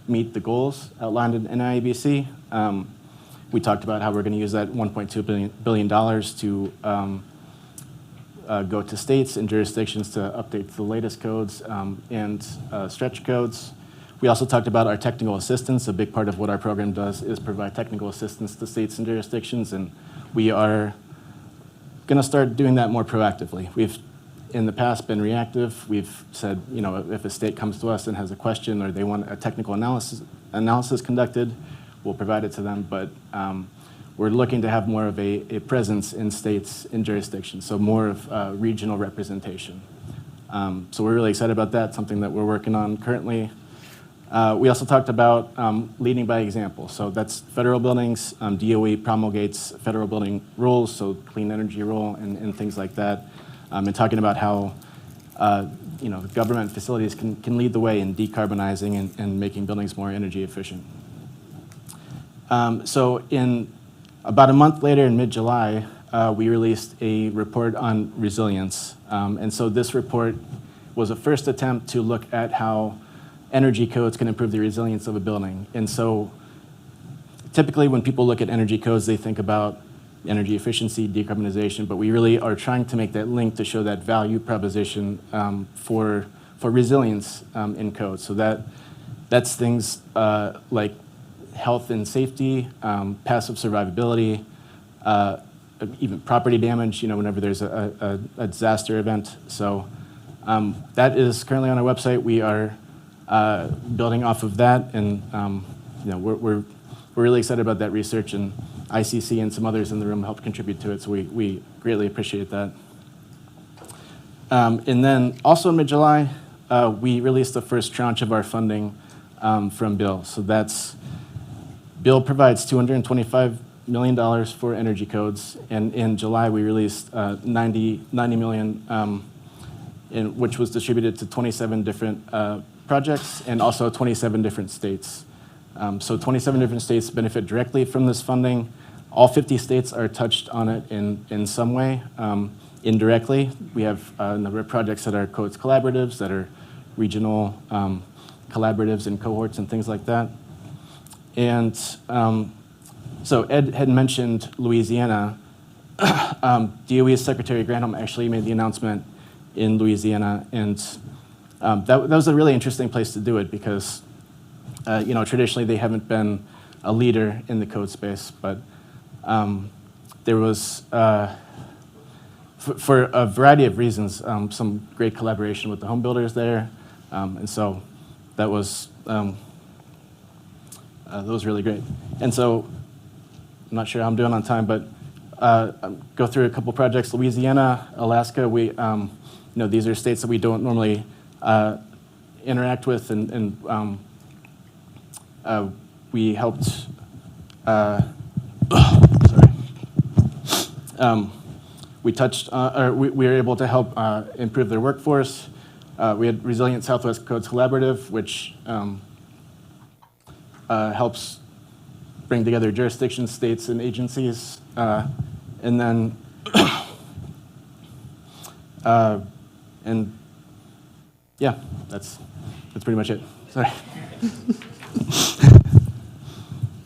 [SPEAKER 9] meet the goals outlined in NIABC. We talked about how we're going to use that $1.2 billion to go to states and jurisdictions to update the latest codes and stretch codes. We also talked about our technical assistance. A big part of what our program does is provide technical assistance to states and jurisdictions, and we are going to start doing that more proactively. We've, in the past, been reactive. We've said, if a state comes to us and has a question or they want a technical analysis conducted, we'll provide it to them, but we're looking to have more of a presence in states and jurisdictions, so more of regional representation. So we're really excited about that, something that we're working on currently. We also talked about leading by example. So that's federal buildings. DOE promulgates federal building rules, so clean energy rule and things like that, and talking about how government facilities can lead the way in decarbonizing and making buildings more energy efficient. So in about a month later, in mid-July, we released a report on resilience. And so this report was a first attempt to look at how energy codes can improve the resilience of a building. And so typically when people look at energy codes, they think about energy efficiency, decarbonization, but we really are trying to make that link to show that value proposition for resilience in codes. So that's things like health and safety, passive survivability, even property damage, whenever there's a disaster event. So that is currently on our website. We are building off of that, and we're really excited about that research, and ICC and some others in the room helped contribute to it, so we greatly appreciate that. And then also in mid-July, we released the first tranche of our funding from Bill. So Bill provides $225 million for energy codes, and in July we released $90 million, which was distributed to 27 different projects and also 27 different states. So 27 different states benefit directly from this funding. All 50 states are touched on it in some way. Indirectly, we have a number of projects that are codes collaboratives, that are regional collaboratives and cohorts and things like that. And so Ed had mentioned Louisiana. DOE's Secretary Granholm actually made the announcement in Louisiana, and that was a really interesting place to do it because, traditionally they haven't been a leader in the code space, but there was, for a variety of reasons, some great collaboration with the home builders there, and so that was really great. And so I'm not sure how I'm doing on time, but go through a couple projects. Louisiana, Alaska, these are states that we don't normally interact with, and we helped. We touched, or we were able to help improve their workforce. We had Resilient Southwest Codes Collaborative, which helps bring together jurisdictions, states, and agencies. And then, and yeah, that's pretty much it. Sorry.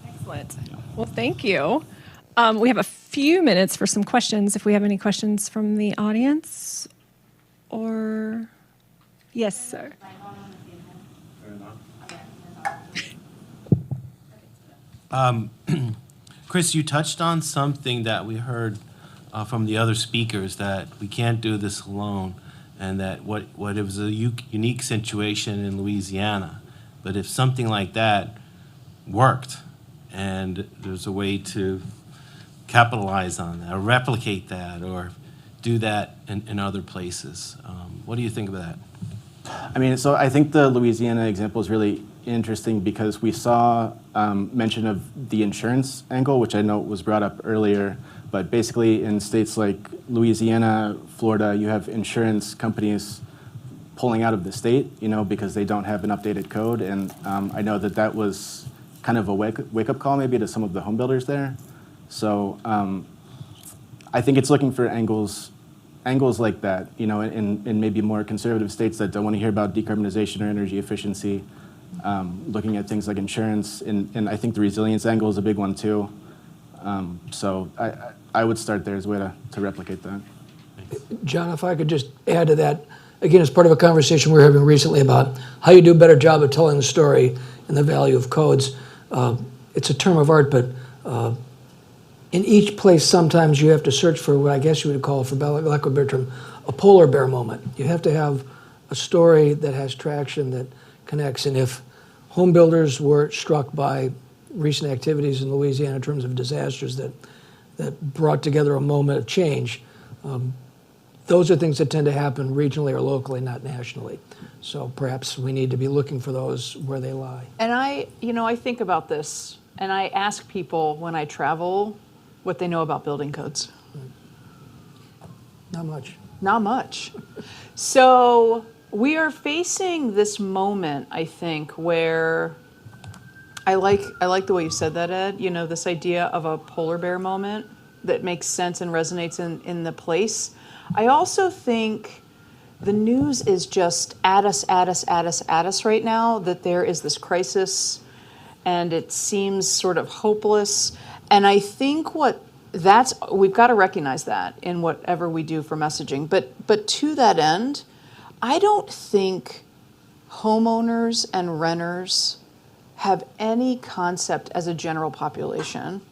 [SPEAKER 3] Excellent. Well, thank you. We have a few minutes for some questions. If we have any questions from the audience, or yes, sir.
[SPEAKER 10] Chris, you touched on something that we heard from the other speakers, that we can't do this alone, and that what it was a unique situation in Louisiana. But if something like that worked, and there's a way to capitalize on that, or replicate that, or do that in other places, what do you think of that?
[SPEAKER 9] I mean, so I think the Louisiana example is really interesting because we saw mention of the insurance angle, which I know was brought up earlier, but basically in states like Louisiana, Florida, you have insurance companies pulling out of the state, because they don't have an updated code, and I know that was kind of a wake-up call maybe to some of the home builders there. So I think it's looking for angles like that, in maybe more conservative states that don't want to hear about decarbonization or energy efficiency, looking at things like insurance, and I think the resilience angle is a big one too. So I would start there as a way to replicate that.
[SPEAKER 7] John, if I could just add to that, again, as part of a conversation we were having recently about how you do a better job of telling the story and the value of codes. It's a term of art, but in each place, sometimes you have to search for what I guess you would call, for lack of a better term, a polar bear moment. You have to have a story that has traction, that connects. And if home builders were struck by recent activities in Louisiana in terms of disasters that brought together a moment of change, those are things that tend to happen regionally or locally, not nationally. So perhaps we need to be looking for those where they lie.
[SPEAKER 8] And I think about this, and I ask people when I travel what they know about building codes.
[SPEAKER 7] Not much.
[SPEAKER 8] Not much. So we are facing this moment, I think, where I like the way you said that, Ed, this idea of a polar bear moment that makes sense and resonates in the place. I also think the news is just at us right now, that there is this crisis and it seems sort of hopeless. And I think we've got to recognize that in whatever we do for messaging. But to that end, I don't think homeowners and renters have any concept as a general population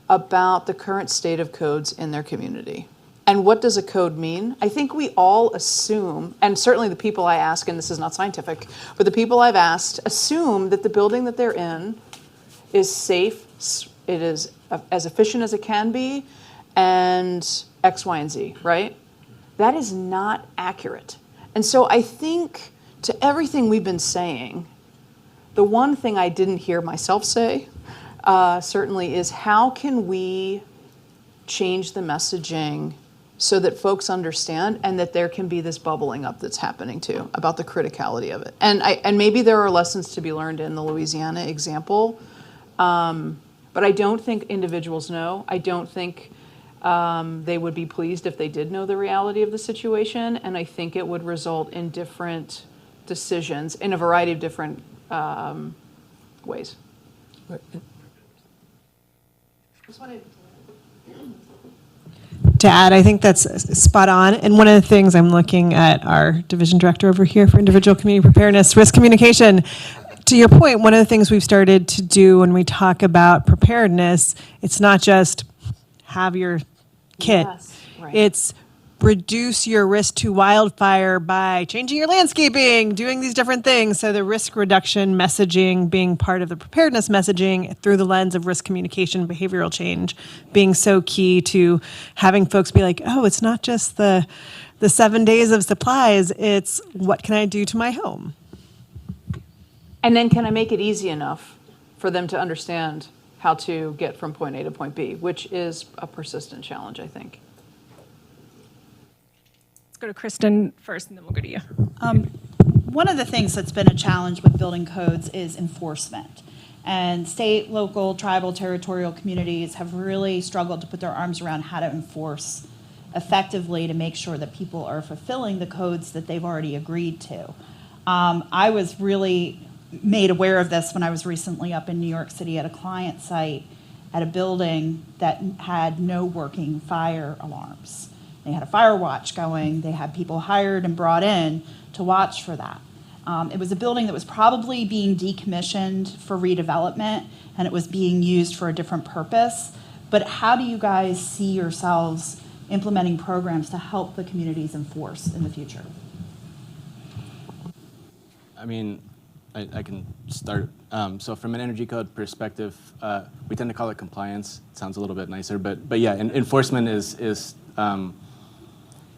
[SPEAKER 8] about the current state of codes in their community. And what does a code mean? I think we all assume, and certainly the people I ask, and this is not scientific, but the people I've asked assume that the building that they're in is safe, it is as efficient as it can be, and X, Y, and Z, right? That is not accurate. And so I think to everything we've been saying, the one thing I didn't hear myself say, certainly, is how can we change the messaging so that folks understand and that there can be this bubbling up that's happening too about the criticality of it. And maybe there are lessons to be learned in the Louisiana example, but I don't think individuals know. I don't think they would be pleased if they did know the reality of the situation, and I think it would result in different decisions in a variety of different ways.
[SPEAKER 5] To add, I think that's spot on. And one of the things, I'm looking at our division director over here for individual community preparedness, risk communication, to your point, one of the things we've started to do when we talk about preparedness, it's not just have your kit.
[SPEAKER 8] Yes, right.
[SPEAKER 5] It's reduce your risk to wildfire by changing your landscaping, doing these different things. So the risk reduction messaging being part of the preparedness messaging through the lens of risk communication, behavioral change, being so key to having folks be like, oh, it's not just the 7 days of supplies, it's what can I do to my home?
[SPEAKER 8] And then can I make it easy enough for them to understand how to get from point A to point B, which is a persistent challenge, I think.
[SPEAKER 3] Let's go to Kristen first, and then we'll go to you.
[SPEAKER 11] One of the things that's been a challenge with building codes is enforcement. And state, local, tribal, territorial communities have really struggled to put their arms around how to enforce effectively to make sure that people are fulfilling the codes that they've already agreed to. I was really made aware of this when I was recently up in New York City at a client site at a building that had no working fire alarms. They had a fire watch going. They had people hired and brought in to watch for that. It was a building that was probably being decommissioned for redevelopment, and it was being used for a different purpose. But how do you guys see yourselves implementing programs to help the communities enforce in the future?
[SPEAKER 9] I mean, I can start. So from an energy code perspective, we tend to call it compliance. It sounds a little bit nicer, but yeah, enforcement is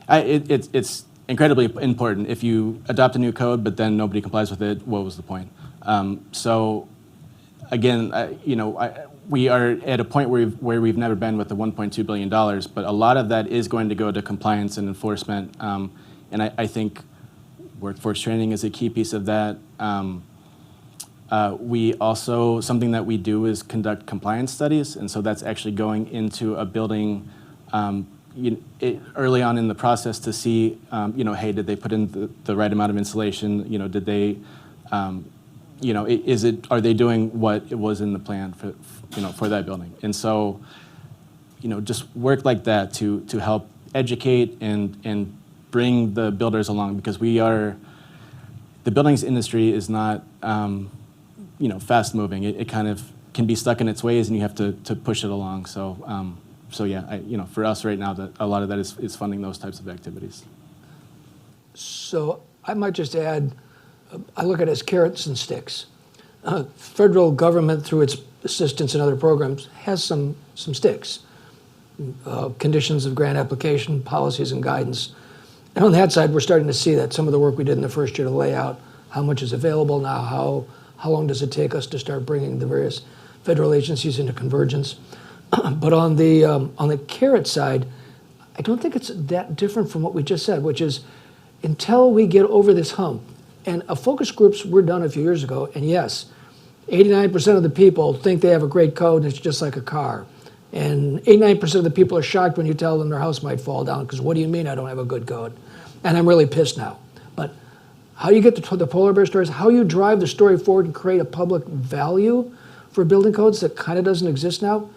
[SPEAKER 9] it's incredibly important. If you adopt a new code, but then nobody complies with it, what was the point? So again, we are at a point where we've never been with the $1.2 billion, but a lot of that is going to go to compliance and enforcement. And I think workforce training is a key piece of that. We also, something that we do is conduct compliance studies, and so that's actually going into a building early on in the process to see, hey, did they put in the right amount of insulation? Did they, are they doing what it was in the plan for that building? And so, just work like that to help educate and bring the builders along, because the buildings industry is not, fast moving. It kind of can be stuck in its ways, and you have to push it along. So yeah, for us right now, a lot of that is funding those types of activities.
[SPEAKER 7] So I might just add, I look at it as carrots and sticks. Federal government, through its assistance and other programs, has some sticks. Conditions of grant application, policies and guidance. And on that side, we're starting to see that some of the work we did in the first year to lay out how much is available now, how long does it take us to start bringing the various federal agencies into convergence. But on the carrot side, I don't think it's that different from what we just said, which is until we get over this hump, and focus groups were done a few years ago, and yes, 89% of the people think they have a great code and it's just like a car. And 89% of the people are shocked when you tell them their house might fall down, because what do you mean I don't have a good code? And I'm really pissed now. But how you get the polar bear stories, how you drive the story forward and create a public value for building codes that kind of doesn't exist now,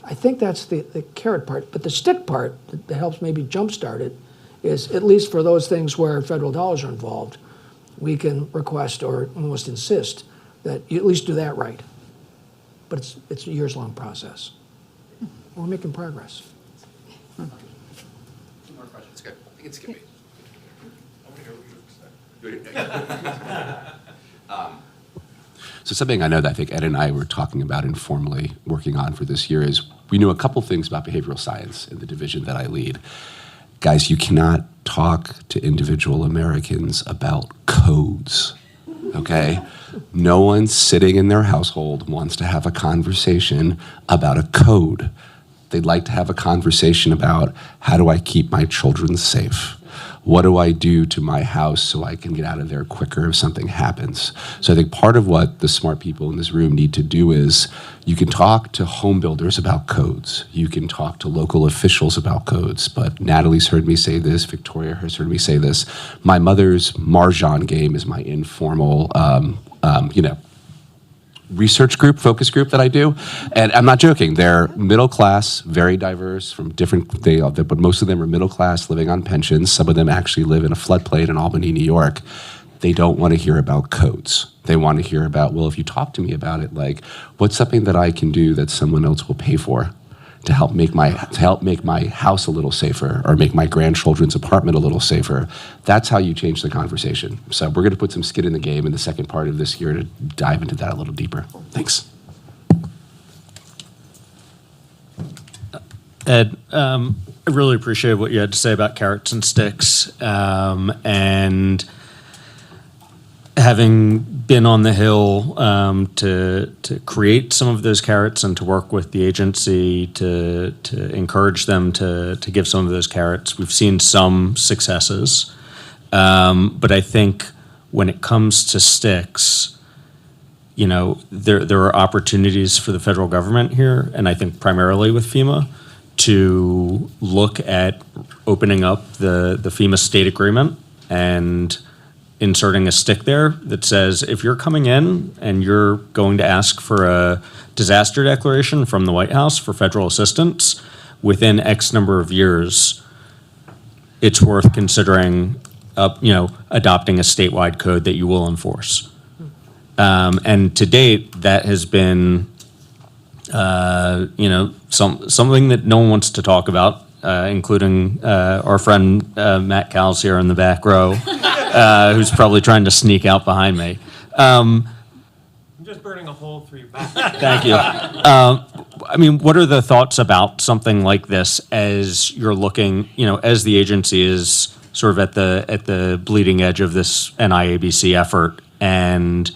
[SPEAKER 7] I think that's the carrot part. But the stick part that helps maybe jumpstart it is, at least for those things where federal dollars are involved, we can request or almost insist that you at least do that right. But it's a years-long process. We're making progress.
[SPEAKER 12] Two more questions. Good. I can skip it. I want to hear what you say. So something I know that I think Ed and I were talking about informally, working on for this year, is we knew a couple things about behavioral science in the division that I lead. Guys, you cannot talk to individual Americans about codes, okay? No one sitting in their household wants to have a conversation about a code. They'd like to have a conversation about, how do I keep my children safe? What do I do to my house so I can get out of there quicker if something happens? So I think part of what the smart people in this room need to do is, you can talk to home builders about codes. You can talk to local officials about codes. But Natalie's heard me say this. Victoria has heard me say this. My mother's Mahjong game is my informal, research group, focus group that I do. And I'm not joking. They're middle class, very diverse from different, but most of them are middle class, living on pensions. Some of them actually live in a floodplain in Albany, New York. They don't want to hear about codes. They want to hear about, well, if you talk to me about it, like, what's something that I can do that someone else will pay for to help make my house a little safer or make my grandchildren's apartment a little safer? That's how you change the conversation. So we're going to put some skin in the game in the second part of this year to dive into that a little deeper. Thanks.
[SPEAKER 13] Ed, I really appreciate what you had to say about carrots and sticks, and having been on the Hill to create some of those carrots and to work with the agency to encourage them to give some of those carrots. We've seen some successes, but I think when it comes to sticks, you know, there are opportunities for the federal government here, and I think primarily with FEMA, to look at opening up the FEMA state agreement and inserting a stick there that says, if you're coming in and you're going to ask for a disaster declaration from the White House for federal assistance within X number of years, it's worth considering, adopting a statewide code that you will enforce. And to date, that has been, something that no one wants to talk about, including our friend Matt Cowles here in the back row, who's probably trying to sneak out behind me.
[SPEAKER 14] I'm just burning a hole through your back.
[SPEAKER 13] Thank you. What are the thoughts about something like this as you're looking, as the agency is sort of at the bleeding edge of this NIABC effort and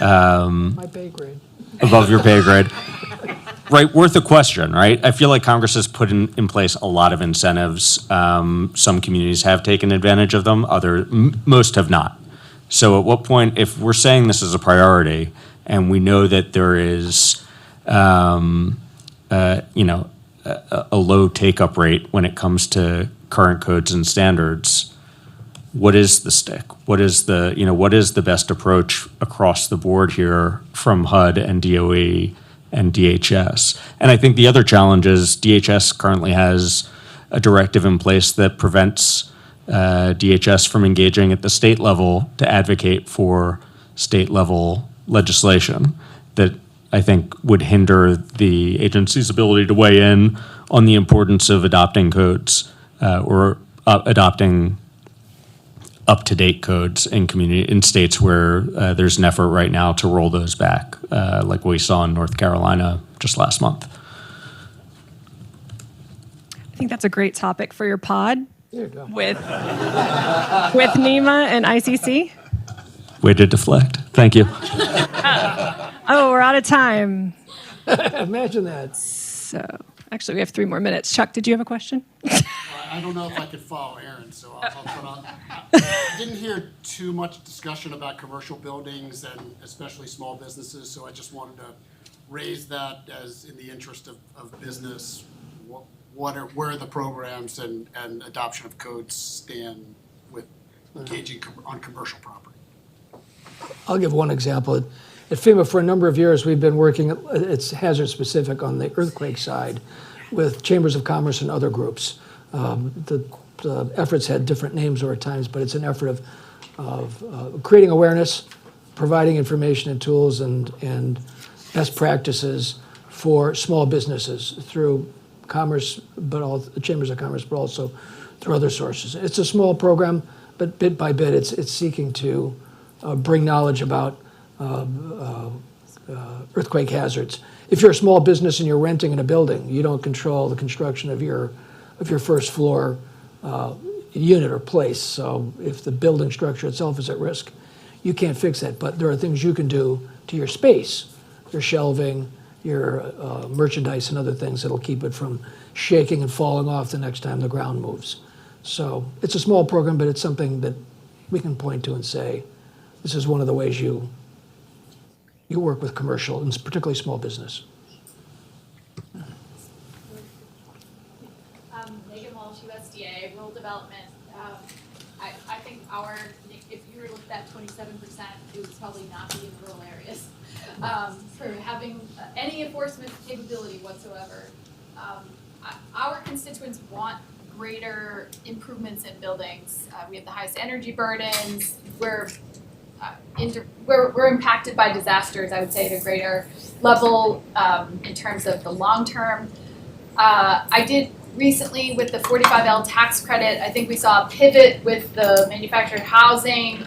[SPEAKER 7] My pay grade.
[SPEAKER 13] above your pay grade? Right, worth a question, right? I feel like Congress has put in place a lot of incentives. Some communities have taken advantage of them, most have not. So at what point, if we're saying this is a priority and we know that there is, a low take-up rate when it comes to current codes and standards, what is the stick? What is the best approach across the board here from HUD and DOE and DHS? And I think the other challenge is DHS currently has a directive in place that prevents DHS from engaging at the state level to advocate for state level legislation that I think would hinder the agency's ability to weigh in on the importance of adopting codes or adopting up-to-date codes in states where there's an effort right now to roll those back, like we saw in North Carolina just last month.
[SPEAKER 3] I think that's a great topic for your pod
[SPEAKER 7] There you go.
[SPEAKER 3] with NEMA and ICC.
[SPEAKER 13] Way to deflect. Thank you.
[SPEAKER 3] Oh, we're out of time.
[SPEAKER 7] Imagine that.
[SPEAKER 3] So actually, we have 3 more minutes. Chuck, did you have a question?
[SPEAKER 15] I don't know if I could follow Aaron, so I'll put on. I didn't hear too much discussion about commercial buildings and especially small businesses, so I just wanted to raise that as in the interest of business. Where are the programs and adoption of codes stand with engaging on commercial property?
[SPEAKER 7] I'll give one example. At FEMA, for a number of years, we've been working, it's hazard specific on the earthquake side, with chambers of commerce and other groups. The efforts had different names over times, but it's an effort of creating awareness, providing information and tools and best practices for small businesses through commerce, but all the chambers of commerce, but also through other sources. It's a small program, but bit by bit, it's seeking to bring knowledge about earthquake hazards. If you're a small business and you're renting in a building, you don't control the construction of your first floor unit or place. So if the building structure itself is at risk, you can't fix that. But there are things you can do to your space, your shelving, your merchandise and other things that'll keep it from shaking and falling off the next time the ground moves. So it's a small program, but it's something that we can point to and say, this is one of the ways you work with commercial, and particularly small business.
[SPEAKER 16] Megan Walsh, USDA, rural development. I think if you were looked at 27%, it would probably not be in rural areas for having any enforcement capability whatsoever. Our constituents want greater improvements in buildings. We have the highest energy burdens. We're we're impacted by disasters, I would say, at a greater level in terms of the long term. I did recently with the 45L tax credit, I think we saw a pivot with the manufactured housing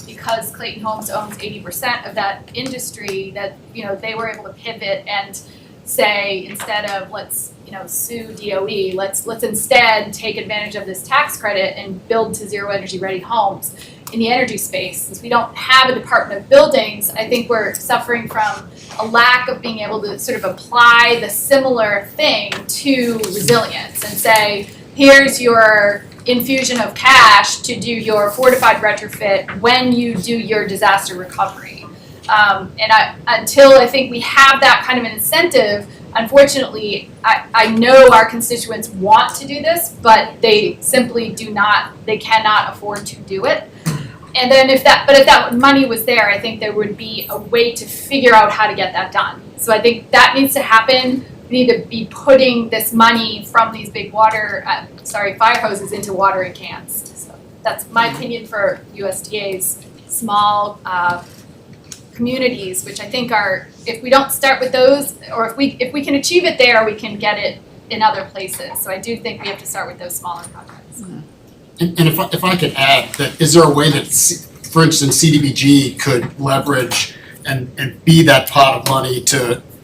[SPEAKER 16] because Clayton Homes owns 80% of that industry, that they were able to pivot and say, instead of let's sue DOE, let's instead take advantage of this tax credit and build to zero energy ready homes in the energy space. Since we don't have a Department of Buildings, I think we're suffering from a lack of being able to sort of apply the similar thing to resilience and say, here's your infusion of cash to do your fortified retrofit when you do your disaster recovery. Until I think we have that kind of an incentive, unfortunately, I know our constituents want to do this, but they simply they cannot afford to do it. And then if that money was there, I think there would be a way to figure out how to get that done. So I think that needs to happen. We need to be putting this money from these big fire hoses into watering cans. So that's my opinion for USDA's small communities, which I think are, if we don't start with those, or if we can achieve it there, we can get it in other places. So I do think we have to start with those smaller projects.
[SPEAKER 15] And if I could add, that is there a way that, for instance, CDBG could leverage and be that pot of money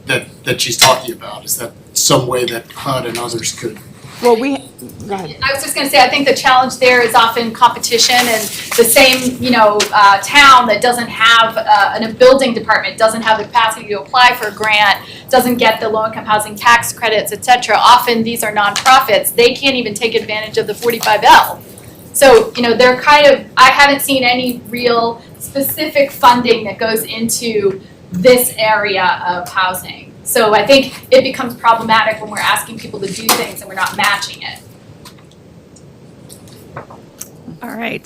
[SPEAKER 15] that she's talking about? Is that some way that HUD and others could?
[SPEAKER 8] Well, go ahead.
[SPEAKER 16] I was just going to say, I think the challenge there is often competition, and the same, town that doesn't have a building department, doesn't have the capacity to apply for a grant, doesn't get the low-income housing tax credits, et cetera. Often these are nonprofits. They can't even take advantage of the 45L. So, they're I haven't seen any real specific funding that goes into this area of housing. So I think it becomes problematic when we're asking people to do things and we're not matching it.
[SPEAKER 3] All right.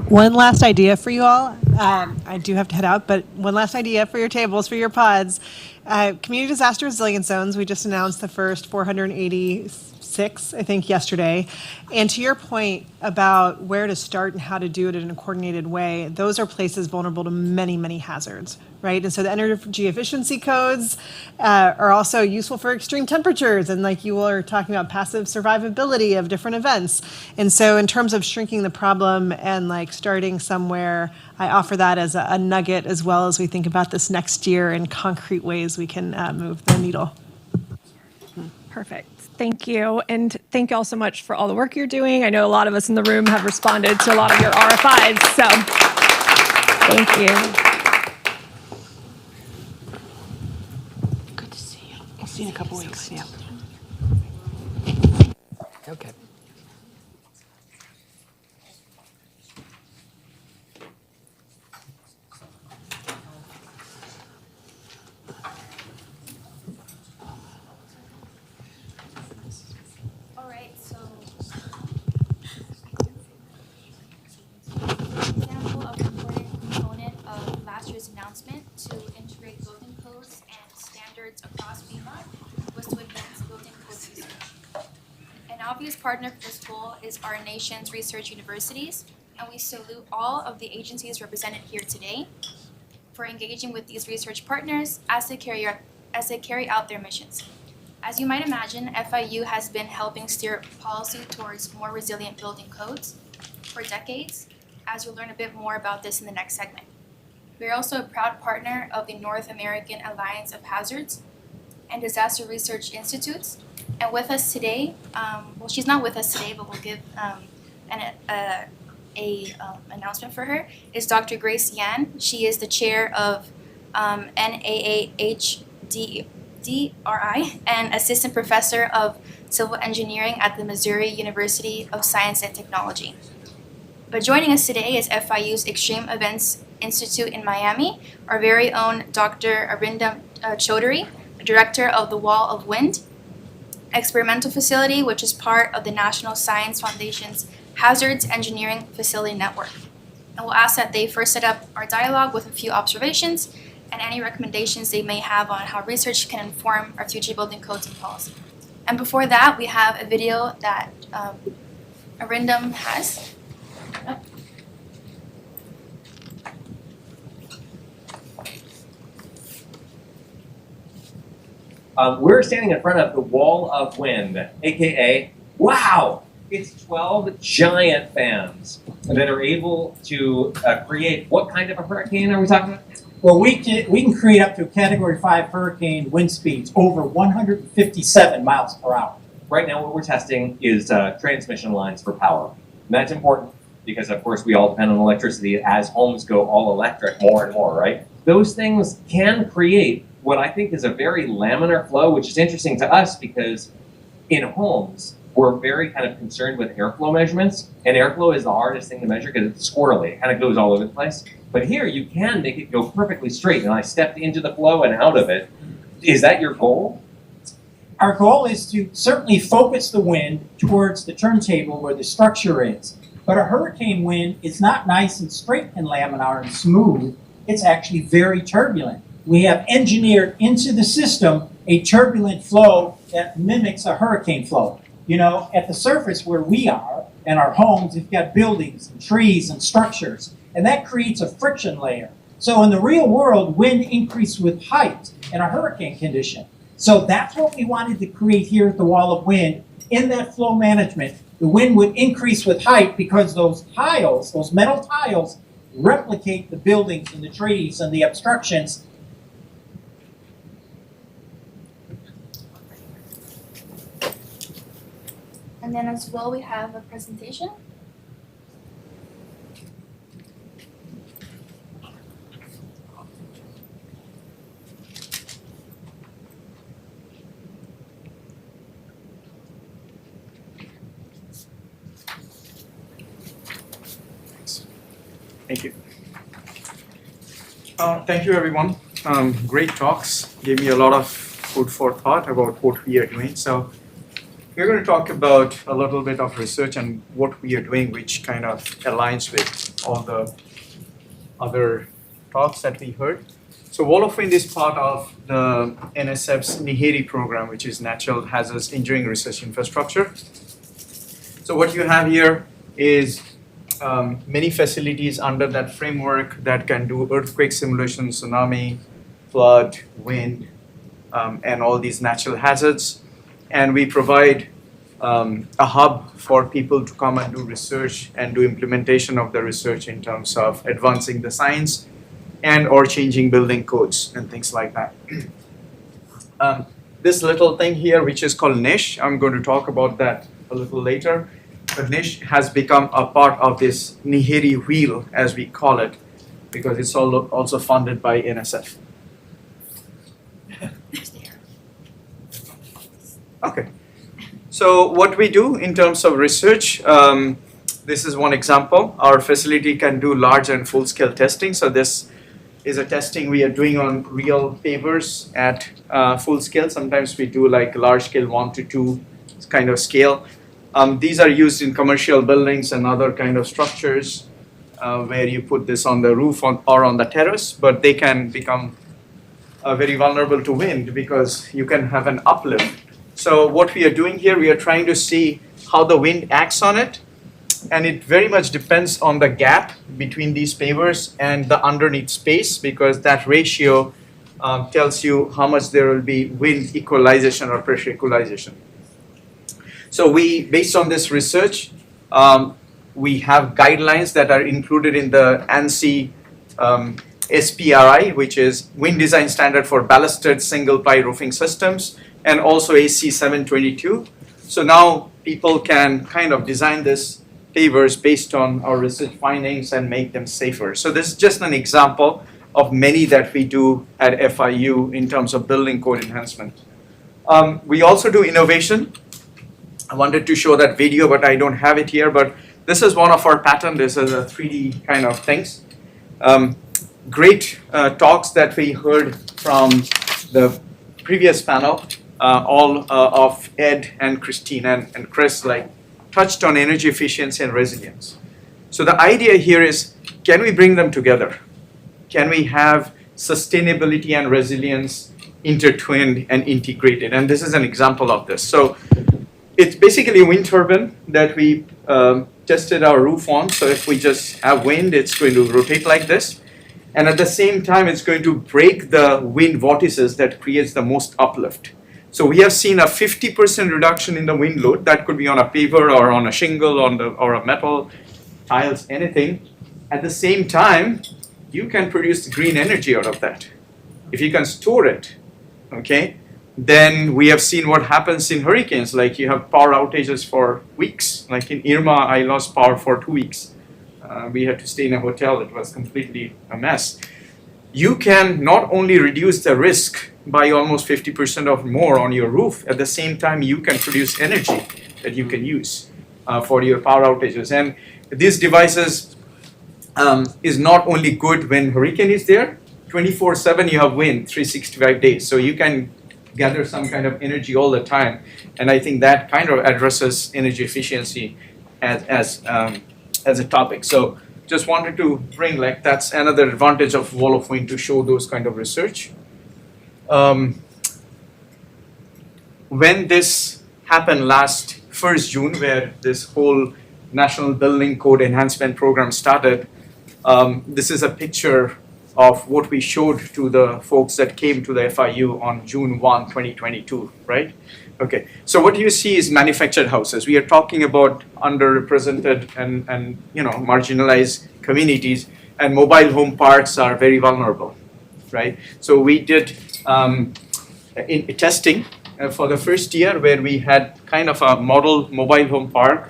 [SPEAKER 5] One last idea for you all. I do have to head out, but one last idea for your tables, for your pods. Community disaster resilience zones, we just announced the first 486, I think, yesterday. And to your point about where to start and how to do it in a coordinated way, those are places vulnerable to many, many hazards, right? And so the energy efficiency codes are also useful for extreme temperatures, and like you were talking about, passive survivability of different events. And so in terms of shrinking the problem and like starting somewhere, I offer that as a nugget, as well as we think about this next year in concrete ways we can move the needle.
[SPEAKER 3] Perfect. Thank you. And thank you all so much for all the work you're doing. I know a lot of us in the room have responded to a lot of your RFIs, so thank you.
[SPEAKER 8] Good to see you. We'll see you in a couple weeks. Yeah.
[SPEAKER 7] Okay.
[SPEAKER 2] All right, so example of an important component of last year's announcement to integrate building codes and standards across FEMA was to advance building codes research. An obvious partner for this goal is our nation's research universities, and we salute all of the agencies represented here today for engaging with these research partners as they carry out their missions. As you might imagine, FIU has been helping steer policy towards more resilient building codes for decades, as we'll learn a bit more about this in the next segment. We are also a proud partner of the North American Alliance of Hazards and Disaster Research Institutes. And with us today, she's not with us today, but we'll give an announcement for her, is Dr. Grace Yan. She is the chair of NAAHDRI and assistant professor of civil engineering at the Missouri University of Science and Technology. But joining us today is FIU's Extreme Events Institute in Miami, our very own Dr. Arindam Chaudhary, director of the Wall of Wind experimental facility, which is part of the National Science Foundation's Hazards Engineering Facility Network. And we'll ask that they first set up our dialogue with a few observations and any recommendations they may have on how research can inform our future building codes and policy. And before that, we have a video that Arindam has.
[SPEAKER 17] We're standing in front of the wall of wind, aka, wow, it's 12 giant fans that are able to create what kind of a hurricane are we talking about?
[SPEAKER 18] Well, we can create up to a Category 5 hurricane wind speeds over 157 miles per hour.
[SPEAKER 17] Right now, what we're testing is transmission lines for power. And that's important because, of course, we all depend on electricity as homes go all electric more and more, right? Those things can create what I think is a very laminar flow, which is interesting to us because in homes, we're very kind of concerned with airflow measurements. And airflow is the hardest thing to measure because it's squirrely. It kind of goes all over the place. But here, you can make it go perfectly straight. And I stepped into the flow and out of it. Is that your goal?
[SPEAKER 18] Our goal is to certainly focus the wind towards the turntable where the structure is. But a hurricane wind is not nice and straight and laminar and smooth. It's actually very turbulent. We have engineered into the system a turbulent flow that mimics a hurricane flow. You know, at the surface where we are and our homes, we've got buildings and trees and structures, and that creates a friction layer. So in the real world, wind increases with height in a hurricane condition. So that's what we wanted to create here at the wall of wind. In that flow management, the wind would increase with height because those tiles, those metal tiles, replicate the buildings and the trees and the obstructions.
[SPEAKER 2] And then as well, we have a presentation.
[SPEAKER 19] Thank you. Thank you, everyone. Great talks. Gave me a lot of food for thought about what we are doing. So we're going to talk about a little bit of research and what we are doing, which kind of aligns with all the other talks that we heard. So Wall of Wind is part of the NSF's NHERI program, which is Natural Hazards Engineering Research Infrastructure. So what you have here is many facilities under that framework that can do earthquake simulation, tsunami, flood, wind, and all these natural hazards. And we provide a hub for people to come and do research and do implementation of the research in terms of advancing the science and or changing building codes and things like that. This little thing here, which is called NISH, I'm going to talk about that a little later. But NISH has become a part of this NHERI wheel, as we call it, because it's also funded by NSF. Okay, so what we do in terms of research, this is one example. Our facility can do large and full-scale testing. So this is a testing we are doing on real pavers at full scale. Sometimes we do like large scale 1 to 2 kind of scale. These are used in commercial buildings and other kind of structures where you put this on the roof or on the terrace, but they can become very vulnerable to wind because you can have an uplift. So what we are doing here, we are trying to see how the wind acts on it. And it very much depends on the gap between these pavers and the underneath space, because that ratio tells you how much there will be wind equalization or pressure equalization. So we, based on this research, we have guidelines that are included in the ANSI SPRI, which is Wind Design Standard for Ballasted Single Ply Roofing Systems, and also AC 722. So now people can kind of design this pavers based on our research findings and make them safer. So this is just an example of many that we do at FIU in terms of building code enhancement. We also do innovation. I wanted to show that video, but I don't have it here. But this is one of our patents. This is a 3D kind of things. Great talks that we heard from the previous panel, all of Ed and Christine and Chris, like touched on energy efficiency and resilience. So the idea here is, can we bring them together? Can we have sustainability and resilience intertwined and integrated? And this is an example of this. So it's basically a wind turbine that we tested our roof on. So if we just have wind, it's going to rotate like this. And at the same time, it's going to break the wind vortices that creates the most uplift. So we have seen a 50% reduction in the wind load. That could be on a paver or on a shingle or a metal, tiles, anything. At the same time, you can produce green energy out of that. If you can store it, okay, then we have seen what happens in hurricanes. Like you have power outages for weeks. Like in Irma, I lost power for 2 weeks. We had to stay in a hotel. It was completely a mess. You can not only reduce the risk by almost 50% or more on your roof, at the same time you can produce energy that you can use for your power outages. And these devices is not only good when hurricane is there, 24/7 you have wind, 365 days. So you can gather some kind of energy all the time. And I think that kind of addresses energy efficiency as a topic. So just wanted to bring, like, that's another advantage of wall of wind, to show those kind of research. When this happened last 1st June, where this whole National Building Code Enhancement Program started, this is a picture of what we showed to the folks that came to the FIU on June 1, 2022, right? Okay, so what you see is manufactured houses. We are talking about underrepresented and marginalized communities, and mobile home parks are very vulnerable, right? So we did in testing for the first year, where we had kind of a model mobile home park,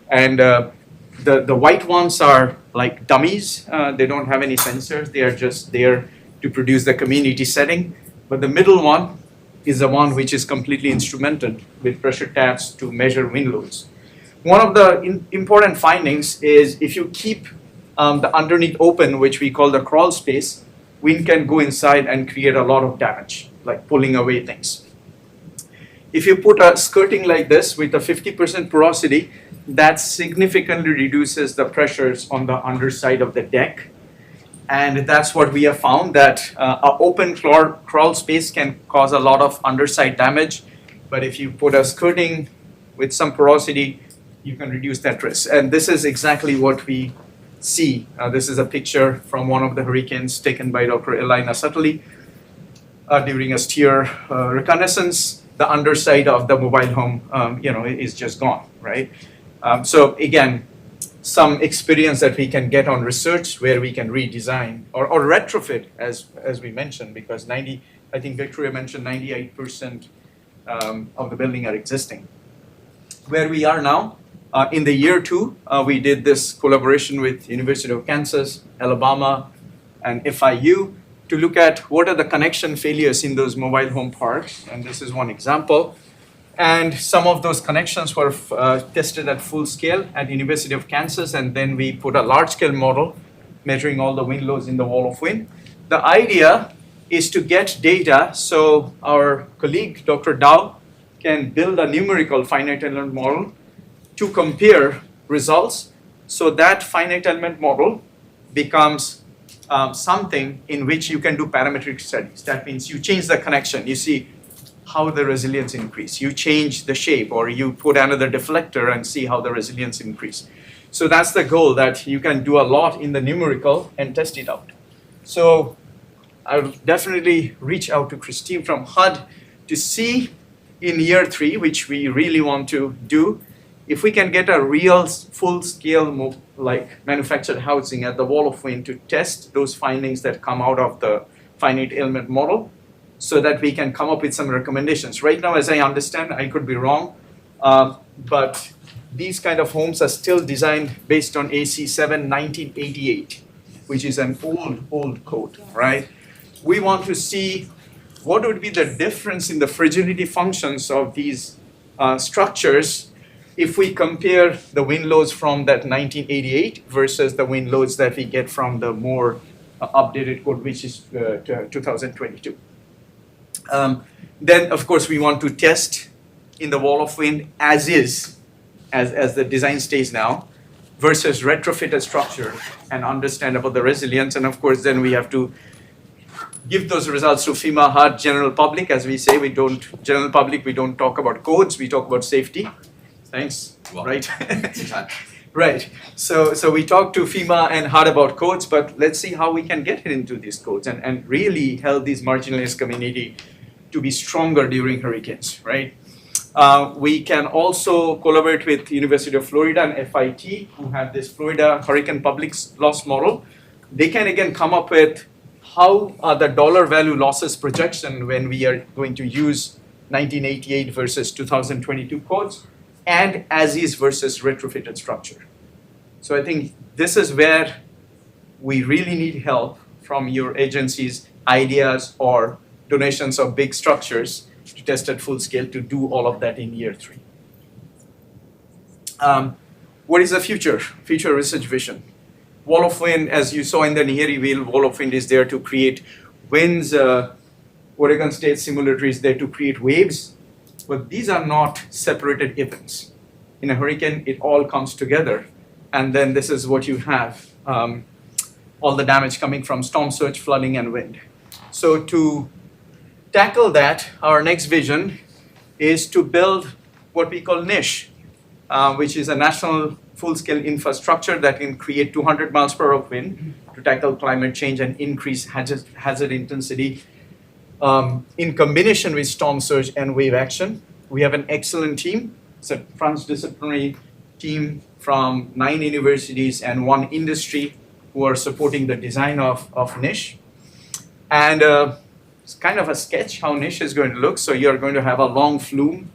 [SPEAKER 19] and the white ones are like dummies. They don't have any sensors. They are just there to produce the community setting. But the middle one is the one which is completely instrumented with pressure taps to measure wind loads. One of the important findings is, if you keep the underneath open, which we call the crawl space, wind can go inside and create a lot of damage, like pulling away things. If you put a skirting like this with a 50% porosity, that significantly reduces the pressures on the underside of the deck. And that's what we have found, that an open crawl space can cause a lot of underside damage. But if you put a skirting with some porosity, you can reduce that risk. And this is exactly what we see. This is a picture from one of the hurricanes taken by Dr. Elina Sutley during a steer reconnaissance. The underside of the mobile home, is just gone, right? So again, some experience that we can get on research, where we can redesign or retrofit, as we mentioned, because I think Victoria mentioned 98% of the building are existing. Where we are now, in the year 2, we did this collaboration with University of Kansas, Alabama, and FIU to look at what are the connection failures in those mobile home parks. And this is one example. And some of those connections were tested at full scale at University of Kansas, and then we put a large scale model measuring all the wind loads in the wall of wind. The idea is to get data so our colleague, Dr. Dow, can build a numerical finite element model to compare results. So that finite element model becomes something in which you can do parametric studies. That means you change the connection, you see how the resilience increase. You change the shape, or you put another deflector and see how the resilience increase. So that's the goal, that you can do a lot in the numerical and test it out. So I'll definitely reach out to Christine from HUD to see in year 3, which we really want to do, if we can get a real full-scale like manufactured housing at the wall of wind to test those findings that come out of the finite element model, so that we can come up with some recommendations. Right now, as I understand, I could be wrong, but these kind of homes are still designed based on AC 7 1988, which is an old code, right? We want to see what would be the difference in the fragility functions of these structures if we compare the wind loads from that 1988 versus the wind loads that we get from the more updated code, which is 2022. Then, of course, we want to test in the wall of wind as is, as the design stays now, versus retrofitted structure, and understand about the resilience. And of course, then we have to give those results to FEMA, HUD, general public. As we say, we don't talk about codes, we talk about safety. Thanks, well, right? Right. So we talk to FEMA and HUD about codes, but let's see how we can get into these codes and really help these marginalized community to be stronger during hurricanes, right? We can also collaborate with University of Florida and FIT, who have this Florida Hurricane Public Loss Model. They can again come up with how the dollar value losses projection when we are going to use 1988 versus 2022 codes and as-is versus retrofitted structure. So I think this is where we really need help from your agency's ideas or donations of big structures to test at full scale to do all of that in year 3. What is the future? Future research vision. Wall of wind, as you saw in the Nihiri wheel, wall of wind is there to create winds. Oregon State Simulator is there to create waves. But these are not separated events. In a hurricane, it all comes together. And then this is what you have, all the damage coming from storm surge, flooding, and wind. So to tackle that, our next vision is to build what we call NISH, which is a national full-scale infrastructure that can create 200 miles per hour of wind to tackle climate change and increase hazard intensity in combination with storm surge and wave action. We have an excellent team. It's a transdisciplinary team from 9 universities and 1 industry who are supporting the design of NISH. And it's kind of a sketch how NISH is going to look. So you're going to have a long flume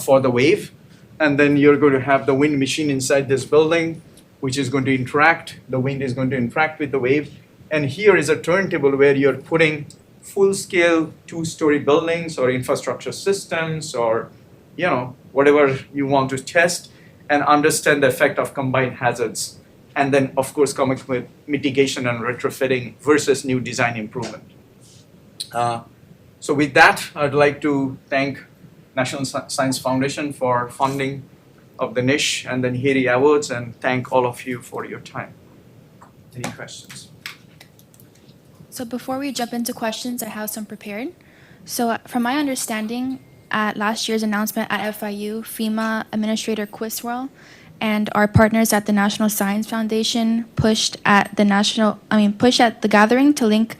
[SPEAKER 19] for the wave. And then you're going to have the wind machine inside this building, which is going to interact. The wind is going to interact with the wave. And here is a turntable where you're putting full-scale 2-story buildings or infrastructure systems or, whatever you want to test and understand the effect of combined hazards. And then, of course, come up with mitigation and retrofitting versus new design improvement. So with that, I'd like to thank National Science Foundation for funding of the NISH and the Nihiri Awards, and thank all of you for your time. Any questions?
[SPEAKER 2] So before we jump into questions, I have some prepared. So from my understanding, at last year's announcement at FIU, FEMA Administrator Quiswell and our partners at the National Science Foundation pushed at the gathering to link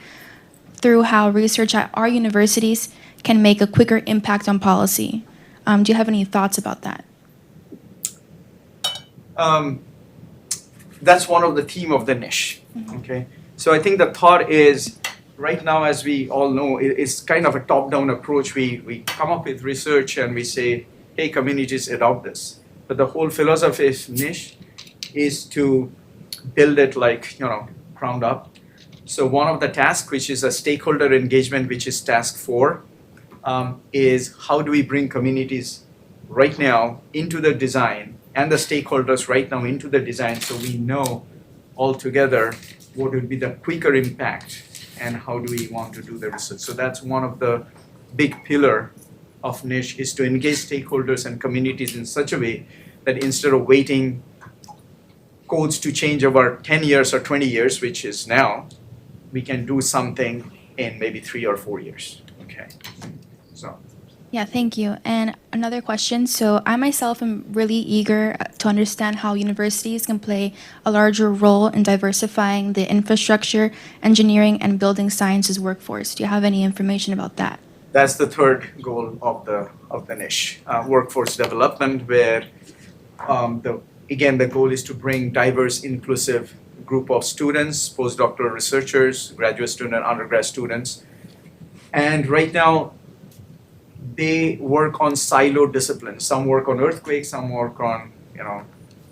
[SPEAKER 2] through how research at our universities can make a quicker impact on policy. Do you have any thoughts about that?
[SPEAKER 19] That's one of the theme of the NISH. Okay, so I think the thought is right now, as we all know, it's kind of a top-down approach. We come up with research and we say, hey, communities, adopt this. But the whole philosophy of NISH is to build it like, ground up. So one of the tasks, which is a stakeholder engagement, which is task 4, is how do we bring communities right now into the design and the stakeholders right now into the design so we know all together what would be the quicker impact and how do we want to do the research. So that's one of the big pillar of NISH is to engage stakeholders and communities in such a way that instead of waiting codes to change over 10 years or 20 years, which is now, we can do something in maybe 3 or 4 years. Okay. So.
[SPEAKER 2] Yeah, thank you. And another question. So I myself am really eager to understand how universities can play a larger role in diversifying the infrastructure, engineering, and building sciences workforce. Do you have any information about that?
[SPEAKER 19] That's the third goal of the NISH, workforce development, where the goal is to bring diverse, inclusive group of students, postdoctoral researchers, graduate student, undergrad students. And right now, they work on siloed disciplines. Some work on earthquakes, some work on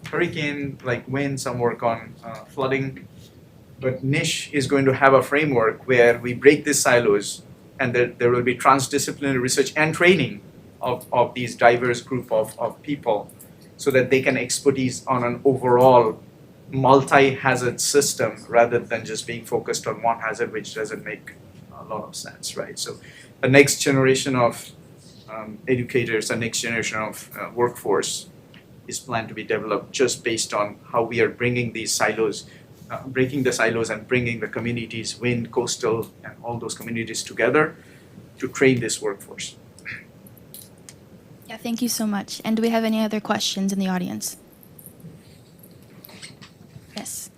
[SPEAKER 19] hurricane, like wind, some work on flooding. But NISH is going to have a framework where we break these silos and there will be transdisciplinary research and training of these diverse group of people so that they can expertise on an overall multi-hazard system rather than just being focused on one hazard, which doesn't make a lot of sense, right? So the next generation of educators, the next generation of workforce is planned to be developed just based on how we are bringing these silos, breaking the silos and bringing the communities, wind, coastal, and all those communities together to train this workforce.
[SPEAKER 2] Yeah, thank you so much. And do we have any other questions in the audience? Yes.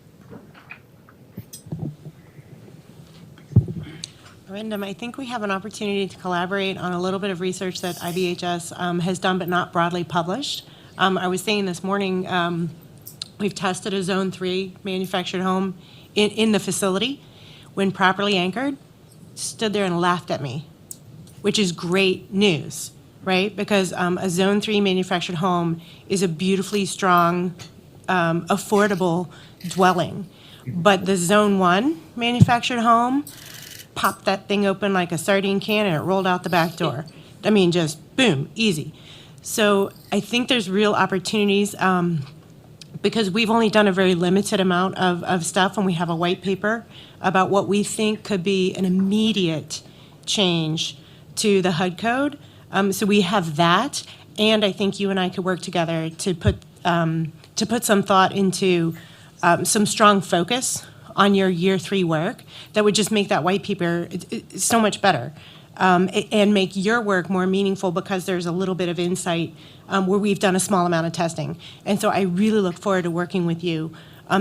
[SPEAKER 5] Arindam, I think we have an opportunity to collaborate on a little bit of research that IBHS has done but not broadly published. I was saying this morning, we've tested a Zone 3 manufactured home in the facility. When properly anchored, stood there and laughed at me, which is great news, right? Because a Zone 3 manufactured home is a beautifully strong, affordable dwelling. But the Zone 1 manufactured home, popped that thing open like a sardine can and it rolled out the back door. I mean, just boom, easy. So I think there's real opportunities because we've only done a very limited amount of stuff, and we have a white paper about what we think could be an immediate change to the HUD code. So we have that, and I think you and I could work together to put some thought into some strong focus on your year 3 work that would just make that white paper so much better and make your work more meaningful because there's a little bit of insight where we've done a small amount of testing. And so I really look forward to working with you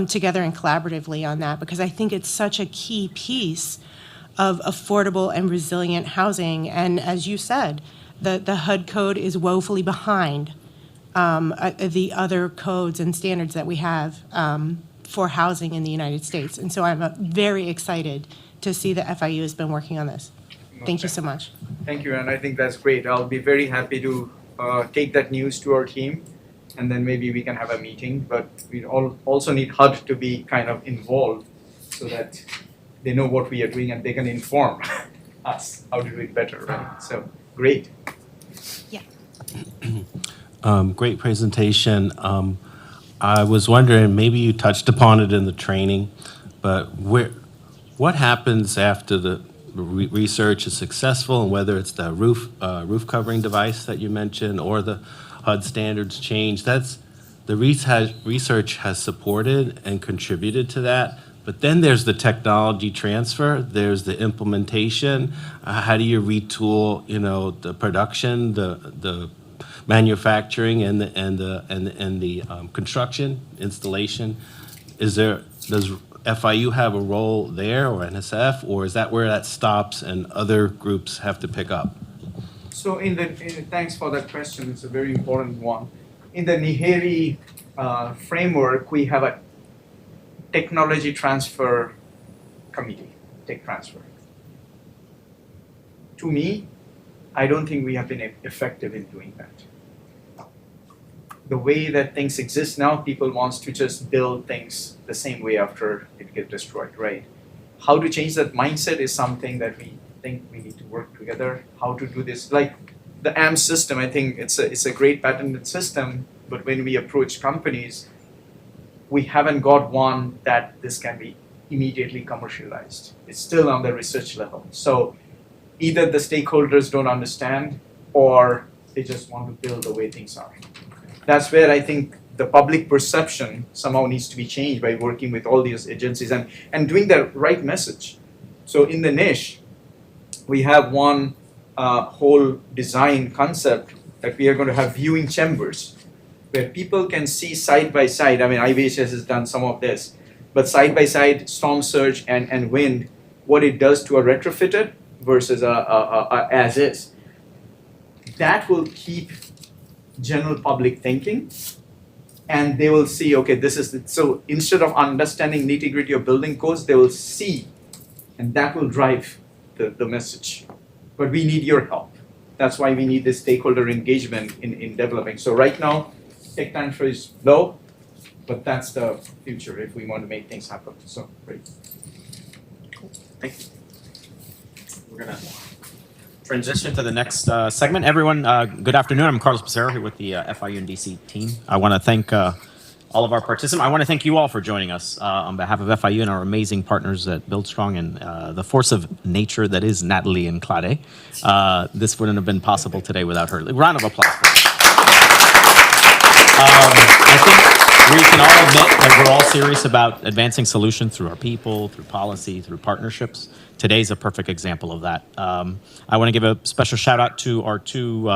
[SPEAKER 5] together and collaboratively on that because I think it's such a key piece of affordable and resilient housing. And as you said, the HUD code is woefully behind the other codes and standards that we have for housing in the United States. And so I'm very excited to see that FIU has been working on this. Thank you so much.
[SPEAKER 19] Thank you, and I think that's great. I'll be very happy to take that news to our team, and then maybe we can have a meeting. But we also need HUD to be kind of involved so that they know what we are doing and they can inform us how to do it better, right? So, great.
[SPEAKER 5] Yeah.
[SPEAKER 10] Great presentation. I was wondering, maybe you touched upon it in the training, but what happens after the research is successful, and whether it's the roof covering device that you mentioned or the HUD standards change? That's the research has supported and contributed to that. But then there's the technology transfer. There's the implementation. How do you retool? The production, the manufacturing, and the construction installation. Does FIU have a role there, or NSF, or is that where that stops and other groups have to pick up?
[SPEAKER 19] So thanks for that question. It's a very important one. In the NIHERI framework, we have a technology transfer committee, tech transfer. To me, I don't think we have been effective in doing that. The way that things exist now, people want to just build things the same way after it gets destroyed, right? How to change that mindset is something that we think we need to work together. How to do this, like the AM system, I think it's a great patented system, but when we approach companies, we haven't got one that this can be immediately commercialized. It's still on the research level. So either the stakeholders don't understand or they just want to build the way things are. That's where I think the public perception somehow needs to be changed by working with all these agencies and doing the right message. So in the niche, we have one whole design concept that we are going to have viewing chambers where people can see side by side. I mean, IBHS has done some of this, but side by side storm surge and wind, what it does to a retrofitted versus a as is. That will keep general public thinking, and they will see, okay, this is it. So instead of understanding nitty-gritty of building codes, they will see, and that will drive the message. But we need your help. That's why we need this stakeholder engagement in developing. So right now, tech transfer is low, but that's the future if we want to make things happen. So great.
[SPEAKER 20] Cool. Thank you. We're gonna transition to the next segment. Everyone, good afternoon. I'm Carlos Becerra here with the FIU and DC team. I want to thank all of our participants. I want to thank you all for joining us on behalf of FIU and our amazing partners at BuildStrong and the force of nature that is Natalie and Claude. This wouldn't have been possible today without her. Round of applause for her. I think we can all admit that we're all serious about advancing solutions through our people, through policy, through partnerships. Today's a perfect example of that. I want to give a special shout out to our two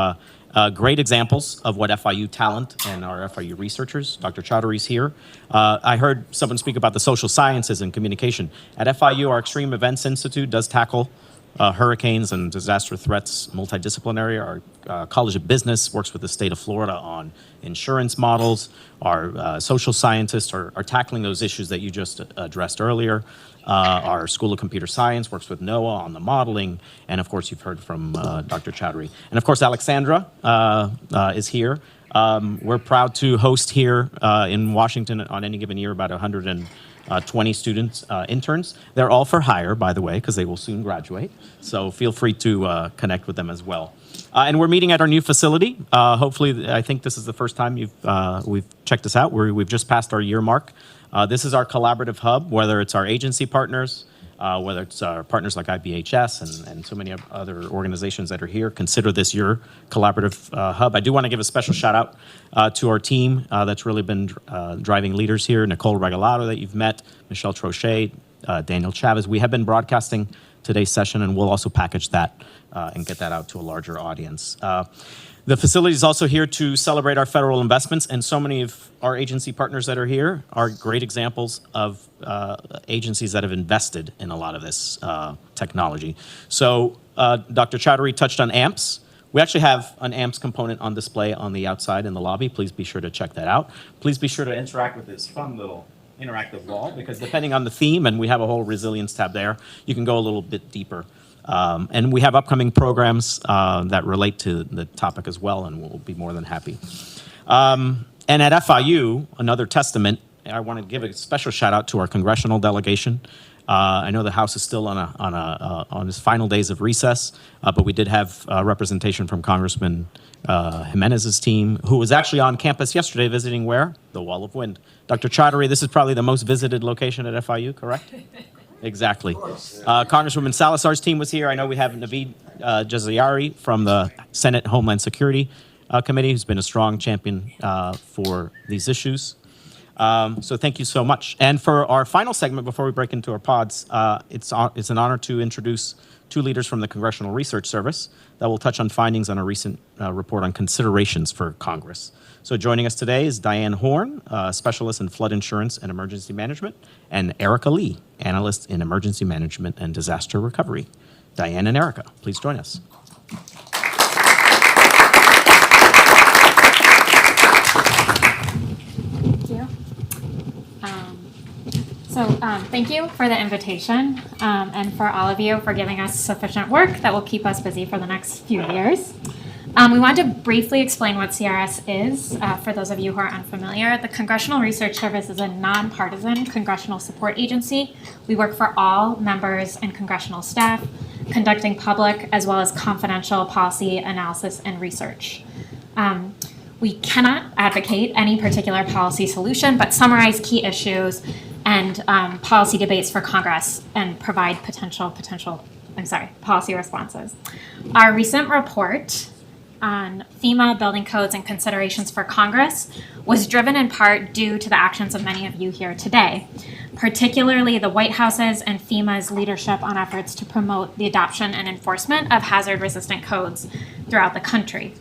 [SPEAKER 20] great examples of what FIU talent and our FIU researchers. Dr. Chaudhary's here. I heard someone speak about the social sciences and communication. At FIU, our Extreme Events Institute does tackle hurricanes and disaster threats multidisciplinary. Our College of Business works with the state of Florida on insurance models. Our social scientists are tackling those issues that you just addressed earlier. Our School of Computer Science works with NOAA on the modeling. And of course, you've heard from Dr. Chowdhury. And of course, Alexandra is here. We're proud to host here in Washington on any given year about 120 students, interns. They're all for hire, by the way, because they will soon graduate. So feel free to connect with them as well. And we're meeting at our new facility. Hopefully, I think this is the first time we've checked this out. We've just passed our year mark. This is our collaborative hub, whether it's our agency partners, whether it's our partners like IBHS and so many other organizations that are here. Consider this your collaborative hub. I do want to give a special shout out to our team that's really been driving leaders here. Nicole Regalado that you've met, Michelle Trochet, Daniel Chavez. We have been broadcasting today's session, and we'll also package that and get that out to a larger audience. The facility is also here to celebrate our federal investments, and so many of our agency partners that are here are great examples of agencies that have invested in a lot of this technology. So Dr. Chowdhury touched on AMPS. We actually have an AMPS component on display on the outside in the lobby. Please be sure to check that out. Please be sure to interact with this fun little interactive wall, because depending on the theme, and we have a whole resilience tab there, you can go a little bit deeper. And we have upcoming programs that relate to the topic as well, and we'll be more than happy. And at FIU, another testament, I want to give a special shout out to our congressional delegation. I know the House is still on its final days of recess, but we did have representation from Congressman Jimenez's team, who was actually on campus yesterday visiting where? The Wall of Wind. Dr. Chowdhury, this is probably the most visited location at FIU, correct? Exactly. Congresswoman Salazar's team was here. I know we have Naveed Jaziari from the Senate Homeland Security Committee, who's been a strong champion for these issues. So thank you so much. And for our final segment, before we break into our pods, it's an honor to introduce two leaders from the Congressional Research Service that will touch on findings on a recent report on considerations for Congress. So joining us today is Diane Horn, specialist in flood insurance and emergency management, and Erica Lee, analyst in emergency management and disaster recovery. Diane and Erica, please join us.
[SPEAKER 21] Thank you. Thank you for the invitation, and for all of you for giving us sufficient work that will keep us busy for the next few years. We want to briefly explain what CRS is, for those of you who are unfamiliar. The Congressional Research Service is a nonpartisan congressional support agency. We work for all members and congressional staff, conducting public as well as confidential policy analysis and research. We cannot advocate any particular policy solution, but summarize key issues and policy debates for Congress and provide policy responses. Our recent report on FEMA building codes and considerations for Congress was driven in part due to the actions of many of you here today, particularly the White House's and FEMA's leadership on efforts to promote the adoption and enforcement of hazard-resistant codes throughout the country.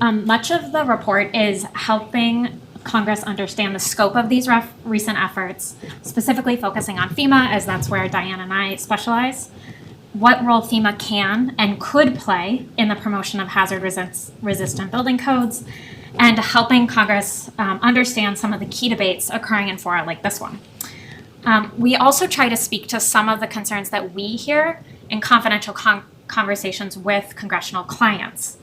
[SPEAKER 21] Much of the report is helping Congress understand the scope of these recent efforts, specifically focusing on FEMA, as that's where Diane and I specialize, what role FEMA can and could play in the promotion of hazard-resistant building codes, and helping Congress understand some of the key debates occurring in fora like this one. We also try to speak to some of the concerns that we hear in confidential conversations with congressional clients,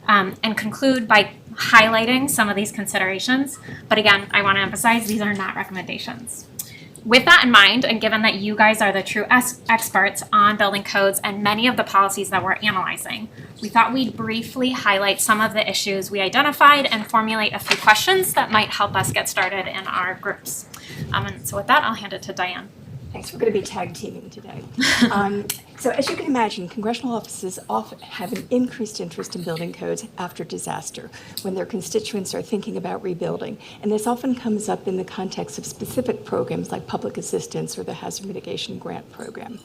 [SPEAKER 21] and conclude by highlighting some of these considerations. But again, I want to emphasize these are not recommendations. With that in mind, and given that you guys are the true experts on building codes and many of the policies that we're analyzing, we thought we'd briefly highlight some of the issues we identified and formulate a few questions that might help us get started in our groups. And so with that, I'll hand it to Diane.
[SPEAKER 22] Thanks. We're going to be tag teaming today. So as you can imagine, congressional offices often have an increased interest in building codes after disaster, when their constituents are thinking about rebuilding. And this often comes up in the context of specific programs like public assistance or the Hazard Mitigation Grant Program.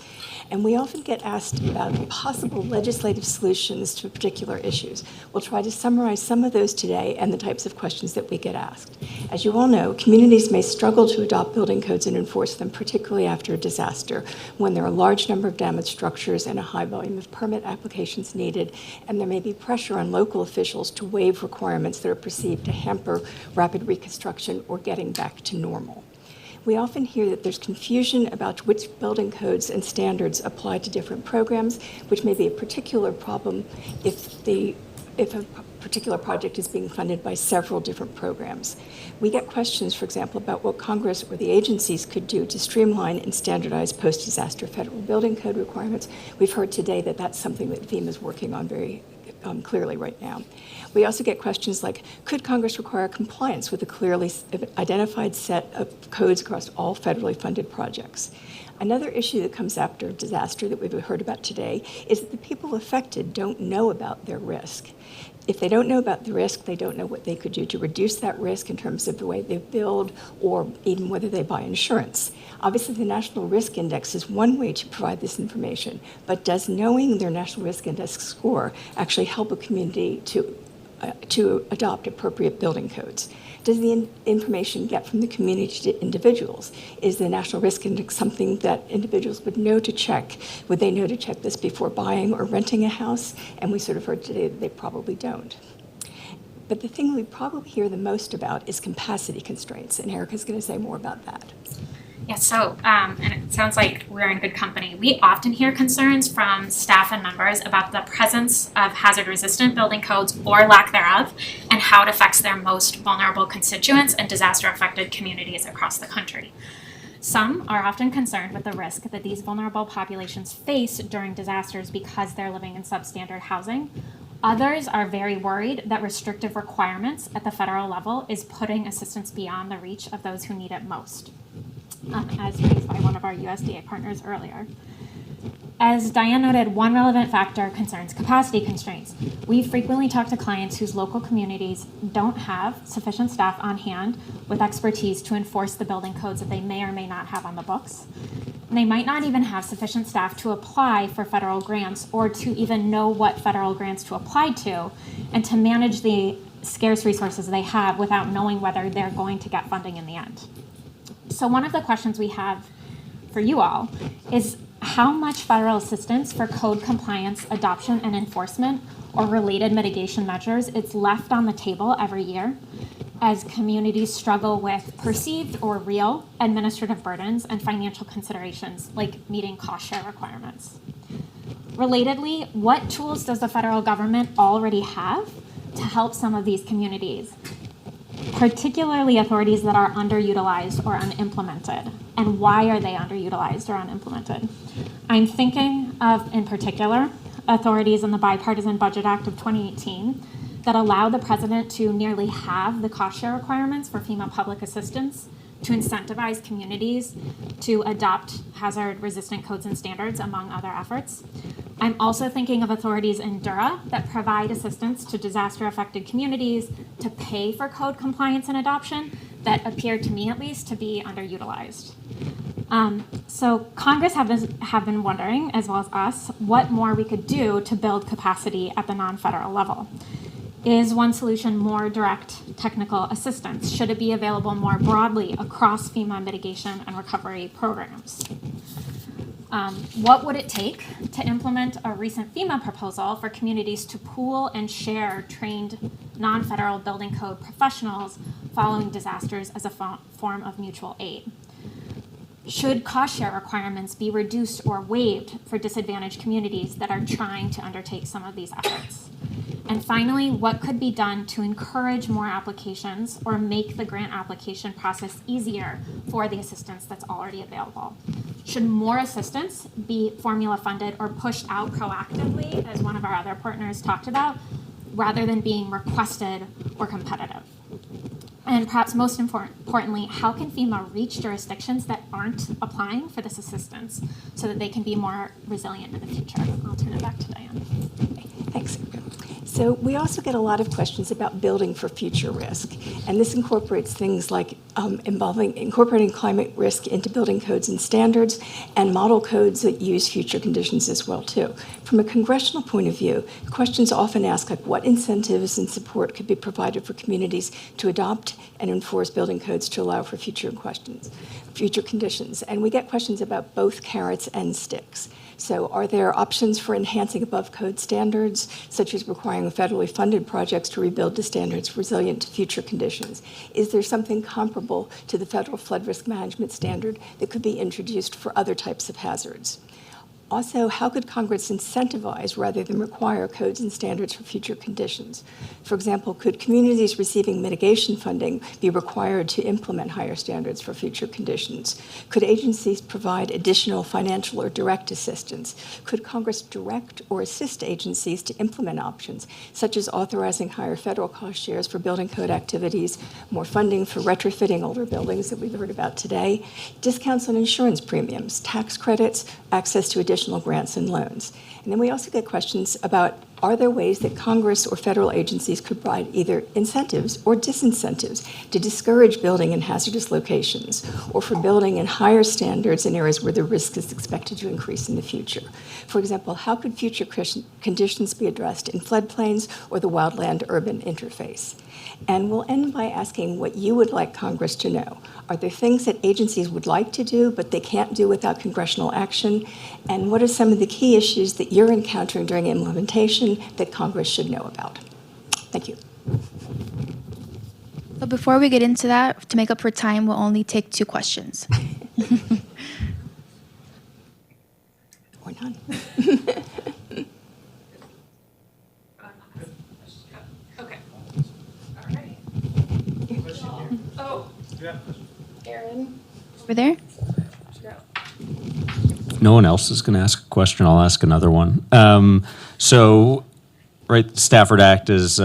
[SPEAKER 22] And we often get asked about possible legislative solutions to particular issues. We'll try to summarize some of those today and the types of questions that we get asked. As you all know, communities may struggle to adopt building codes and enforce them, particularly after a disaster, when there are a large number of damaged structures structures and a high volume of permit applications needed, and there may be pressure on local officials to waive requirements that are perceived to hamper rapid reconstruction or getting back to normal. We often hear that there's confusion about which building codes and standards apply to different programs, which may be a particular problem if a particular project is being funded by several different programs. We get questions, for example, about what Congress or the agencies could do to streamline and standardize post-disaster federal building code requirements. We've heard today that that's something that FEMA is working on very clearly right now. We also get questions like, could Congress require compliance with a clearly identified set of codes across all federally funded projects? Another issue that comes after disaster that we've heard about today is that the people affected don't know about their risk. If they don't know about the risk, they don't know what they could do to reduce that risk in terms of the way they build or even whether they buy insurance. Obviously, the National Risk Index is one way to provide this information, but does knowing their National Risk Index score actually help a community to adopt appropriate building codes? Does the information get from the community to individuals? Is the National Risk Index something that individuals would know to check? Would they know to check this before buying or renting a house? And we sort of heard today that they probably don't. But the thing we probably hear the most about is capacity constraints, and Erica's going to say more about that.
[SPEAKER 21] Yeah, so, and it sounds like we're in good company. We often hear concerns from staff and members about the presence of hazard-resistant building codes or lack thereof, and how it affects their most vulnerable constituents and disaster-affected communities across the country. Some are often concerned with the risk that these vulnerable populations face during disasters because they're living in substandard housing. Others are very worried that restrictive requirements at the federal level is putting assistance beyond the reach of those who need it most, as raised by one of our USDA partners earlier. As Diane noted, one relevant factor concerns capacity constraints. We frequently talk to clients whose local communities don't have sufficient staff on hand with expertise to enforce the building codes that they may or may not have on the books. And they might not even have sufficient staff to apply for federal grants or to even know what federal grants to apply to and to manage the scarce resources they have without knowing whether they're going to get funding in the end. So one of the questions we have for you all is how much federal assistance for code compliance, adoption, and enforcement or related mitigation measures is left on the table every year as communities struggle with perceived or real administrative burdens and financial considerations like meeting cost share requirements. Relatedly, what tools does the federal government already have to help some of these communities, particularly authorities that are underutilized or unimplemented? And why are they underutilized or unimplemented? I'm thinking of, in particular, authorities in the Bipartisan Budget Act of 2018 that allow the president to nearly halve the cost share requirements for FEMA public assistance to incentivize communities to adopt hazard-resistant codes and standards, among other efforts. I'm also thinking of authorities in DURA that provide assistance to disaster-affected communities to pay for code compliance and adoption that appear to me, at least, to be underutilized. So Congress have been wondering, as well as us, what more we could do to build capacity at the non-federal level. Is one solution more direct technical assistance? Should it be available more broadly across FEMA mitigation and recovery programs? What would it take to implement a recent FEMA proposal for communities to pool and share trained non-federal building code professionals following disasters as a form of mutual aid? Should cost share requirements be reduced or waived for disadvantaged communities that are trying to undertake some of these efforts? And finally, what could be done to encourage more applications or make the grant application process easier for the assistance that's already available? Should more assistance be formula funded or pushed out proactively, as one of our other partners talked about, rather than being requested or competitive? And perhaps most importantly, how can FEMA reach jurisdictions that aren't applying for this assistance so that they can be more resilient in the future? I'll turn it back to Diane.
[SPEAKER 22] Thanks. So we also get a lot of questions about building for future risk, and this incorporates things like incorporating climate risk into building codes and standards, and model codes that use future conditions as well too. From a congressional point of view, questions often ask like what incentives and support could be provided for communities to adopt and enforce building codes to allow for future conditions, and we get questions about both carrots and sticks. So are there options for enhancing above code standards, such as requiring federally funded projects to rebuild to standards resilient to future conditions? Is there something comparable to the federal flood risk management standard that could be introduced for other types of hazards? Also, how could Congress incentivize rather than require codes and standards for future conditions? For example, could communities receiving mitigation funding be required to implement higher standards for future conditions? Could agencies provide additional financial or direct assistance? Could Congress direct or assist agencies to implement options, such as authorizing higher federal cost shares for building code activities, more funding for retrofitting older buildings that we've heard about today, discounts on insurance premiums, tax credits, access to additional grants and loans? And then we also get questions about, are there ways that Congress or federal agencies could provide either incentives or disincentives to discourage building in hazardous locations, or for building in higher standards in areas where the risk is expected to increase in the future? For example, how could future conditions be addressed in floodplains or the wildland-urban interface? And we'll end by asking what you would like Congress to know. Are there things that agencies would like to do, but they can't do without congressional action? And what are some of the key issues that you're encountering during implementation that Congress should know about? Thank you.
[SPEAKER 2] But before we get into that, to make up for time, we'll only take 2 questions.
[SPEAKER 22] Or none.
[SPEAKER 3] Okay. All right. Oh, Aaron.
[SPEAKER 2] Over there?
[SPEAKER 13] No one else is going to ask a question. I'll ask another one. So, right, the Stafford Act is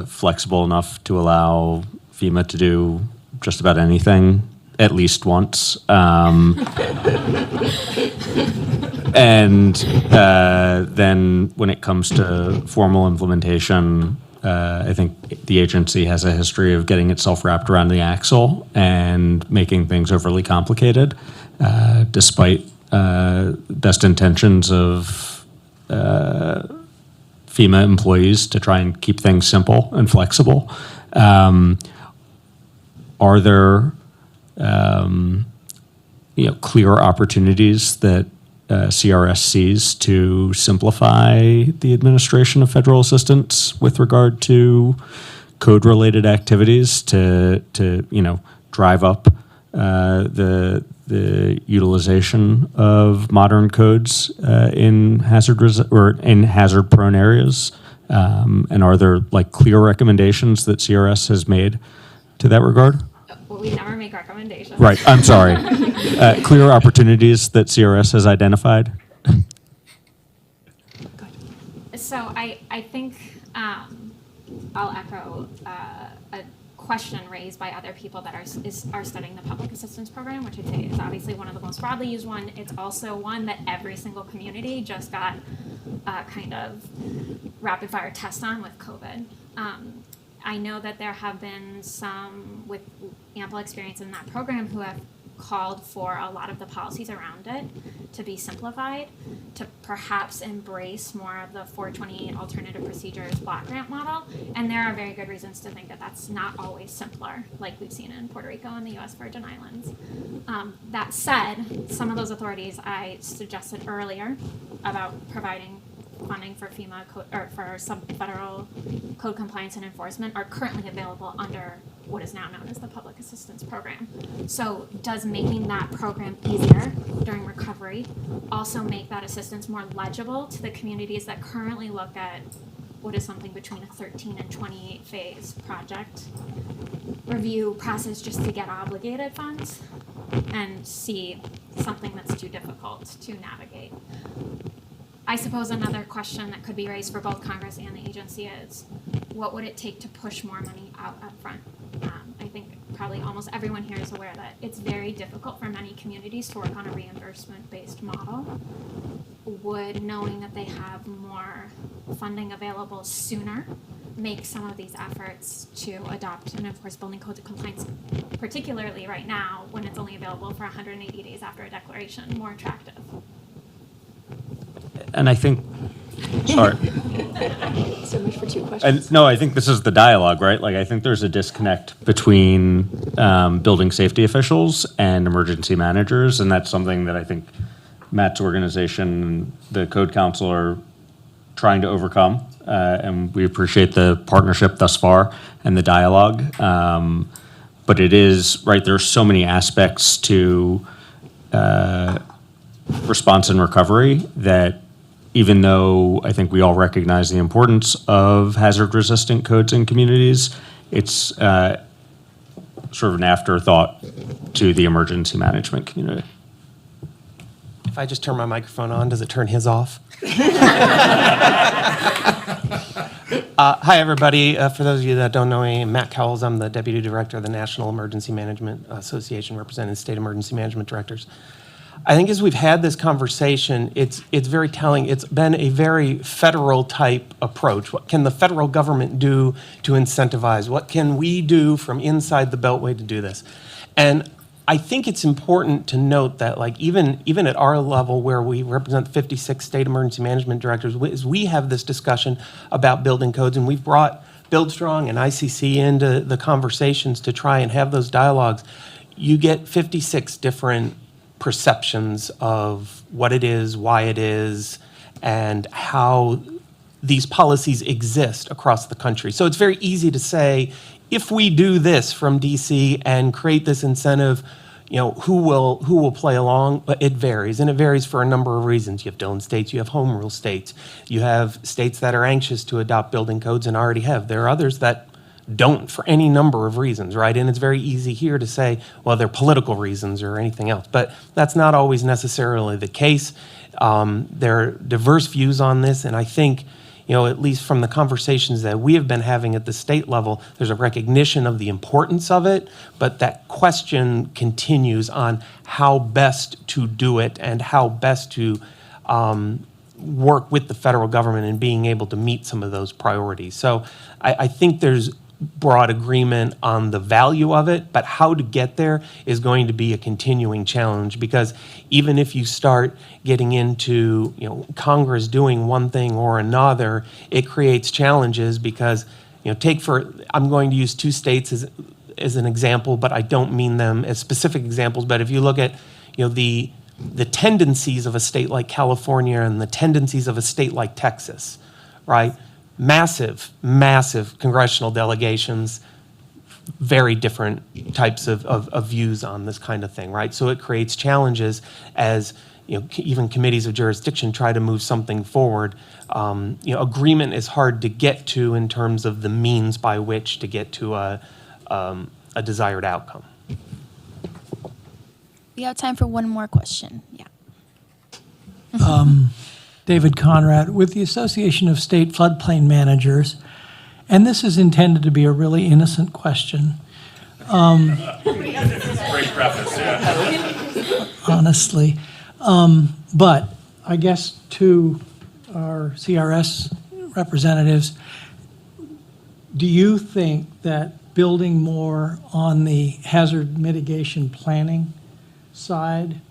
[SPEAKER 13] flexible enough to allow FEMA to do just about anything at least once. And then when it comes to formal implementation, I think the agency has a history of getting itself wrapped around the axle and making things overly complicated, despite best intentions of FEMA employees to try and keep things simple and flexible. Are there clear opportunities that CRS sees to simplify the administration of federal assistance with regard to code-related activities to drive up the utilization of modern codes in hazard-prone areas? And are there clear recommendations that CRS has made to that regard?
[SPEAKER 21] Well, we never make recommendations.
[SPEAKER 13] Right, I'm sorry. Clear opportunities that CRS has identified?
[SPEAKER 21] So I think I'll echo a question raised by other people that are studying the public assistance program, which I'd say is obviously one of the most broadly used one. It's also one that every single community just got kind of rapid fire test on with COVID. I know that there have been some with ample experience in that program who have called for a lot of the policies around it to be simplified, to perhaps embrace more of the 428 alternative procedures block grant model. And there are very good reasons to think that that's not always simpler, like we've seen in Puerto Rico and the U.S. Virgin Islands. That said, some of those authorities I suggested earlier about providing funding for FEMA or for some federal code compliance and enforcement are currently available under what is now known as the Public Assistance Program. So does making that program easier during recovery also make that assistance more legible to the communities that currently look at what is something between a 13 and 28 phase project review process just to get obligated funds and see something that's too difficult to navigate? I suppose another question that could be raised for both Congress and the agency is, what would it take to push more money out up front? I think probably almost everyone here is aware that it's very difficult for many communities to work on a reimbursement-based model. Would knowing that they have more funding available sooner make some of these efforts to adopt and enforce building codes of compliance, particularly right now when it's only available for 180 days after a declaration, more attractive?
[SPEAKER 13] And I think, sorry.
[SPEAKER 22] So much for 2 questions.
[SPEAKER 13] No, I think this is the dialogue, right? I think there's a disconnect between building safety officials and emergency managers, and that's something that I think Matt's organization, the Code Council, are trying to overcome. And we appreciate the partnership thus far and the dialogue. But it is, right, there are so many aspects to response and recovery that even though I think we all recognize the importance of hazard-resistant codes in communities, it's sort of an afterthought to the emergency management community.
[SPEAKER 14] If I just turn my microphone on, does it turn his off? Hi, everybody. For those of you that don't know me, I'm Matt Cowles. I'm the Deputy Director of the National Emergency Management Association, representing state emergency management directors. I think as we've had this conversation, it's very telling. It's been a very federal type approach. What can the federal government do to incentivize? What can we do from inside the Beltway to do this? And I think it's important to note that, like, even at our level, where we represent 56 state emergency management directors, as we have this discussion about building codes, and we've brought Build Strong and ICC into the conversations to try and have those dialogues, you get 56 different perceptions of what it is, why it is, and how these policies exist across the country. So it's very easy to say, if we do this from DC and create this incentive, you know, who will play along? But it varies, and it varies for a number of reasons. You have dome states, you have home rule states, you have states that are anxious to adopt building codes and already have. There are others that don't for any number of reasons, right? And it's very easy here to say, well, they're political reasons or anything else, but that's not always necessarily the case. There are diverse views on this, and I think, you know, at least from the conversations that we have been having at the state level, there's a recognition of the importance of it, but that question continues on how best to do it and how best to work with the federal government in being able to meet some of those priorities. So I think there's broad agreement on the value of it, but how to get there is going to be a continuing challenge, because even if you start getting into, you know, Congress doing one thing or another, it creates challenges because, you know, I'm going to use two states as an example, but I don't mean them as specific examples. But if you look at, you know, the tendencies of a state like California and the tendencies of a state like Texas, right? Massive congressional delegations, very different types of views on this kind of thing, right? So it creates challenges as, you know, even committees of jurisdiction try to move something forward. You know, agreement is hard to get to in terms of the means by which to get to a desired outcome.
[SPEAKER 2] We have time for one more question. Yeah.
[SPEAKER 1] David Conrad with the Association of State Floodplain Managers, and this is intended to be a really innocent question.
[SPEAKER 10] Great preface, yeah.
[SPEAKER 1] Honestly. But I guess to our CRS representatives, do you think that building more on the hazard mitigation planning side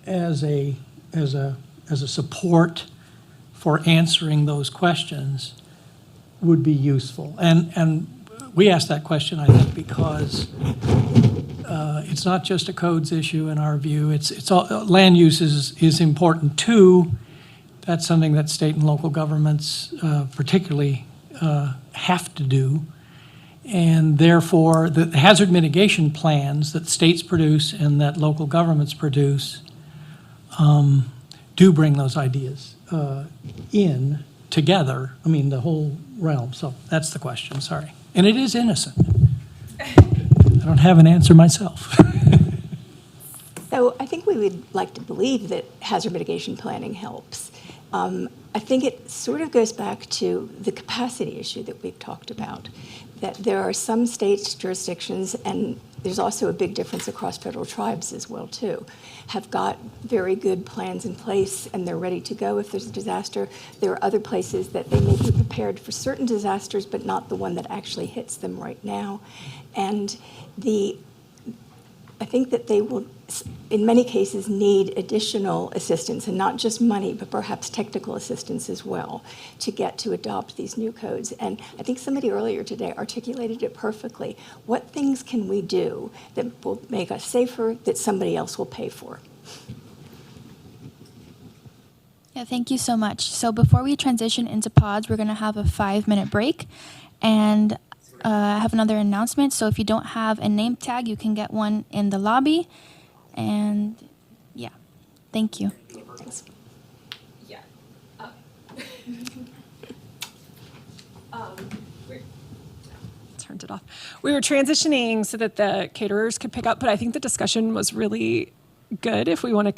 [SPEAKER 1] as a support for answering those questions would be useful? And we asked that question, I think, because it's not just a codes issue in our view. It's all, land use is important too. That's something that state and local governments particularly have to do. And therefore, the hazard mitigation plans that states produce and that local governments produce do bring those ideas in together. I mean, the whole realm. So that's the question, sorry. And it is innocent. I don't have an answer myself.
[SPEAKER 22] So I think we would like to believe that hazard mitigation planning helps. I think it sort of goes back to the capacity issue that we've talked about, that there are some states, jurisdictions, and there's also a big difference across federal tribes as well, too, have got very good plans in place and they're ready to go if there's a disaster. There are other places that they may be prepared for certain disasters, but not the one that actually hits them right now. And I think that they will, in many cases, need additional assistance, and not just money, but perhaps technical assistance as well, to get to adopt these new codes. And I think somebody earlier today articulated it perfectly. What things can we do that will make us safer that somebody else will pay for?
[SPEAKER 2] Yeah, thank you so much. So before we transition into pods, we're going to have a 5-minute break. And I have another announcement. So if you don't have a name tag, you can get one in the lobby. And yeah, thank you.
[SPEAKER 3] Thanks. Yeah. Turned it off. We were transitioning so that the caterers could pick up, but I think the discussion was really good if we want to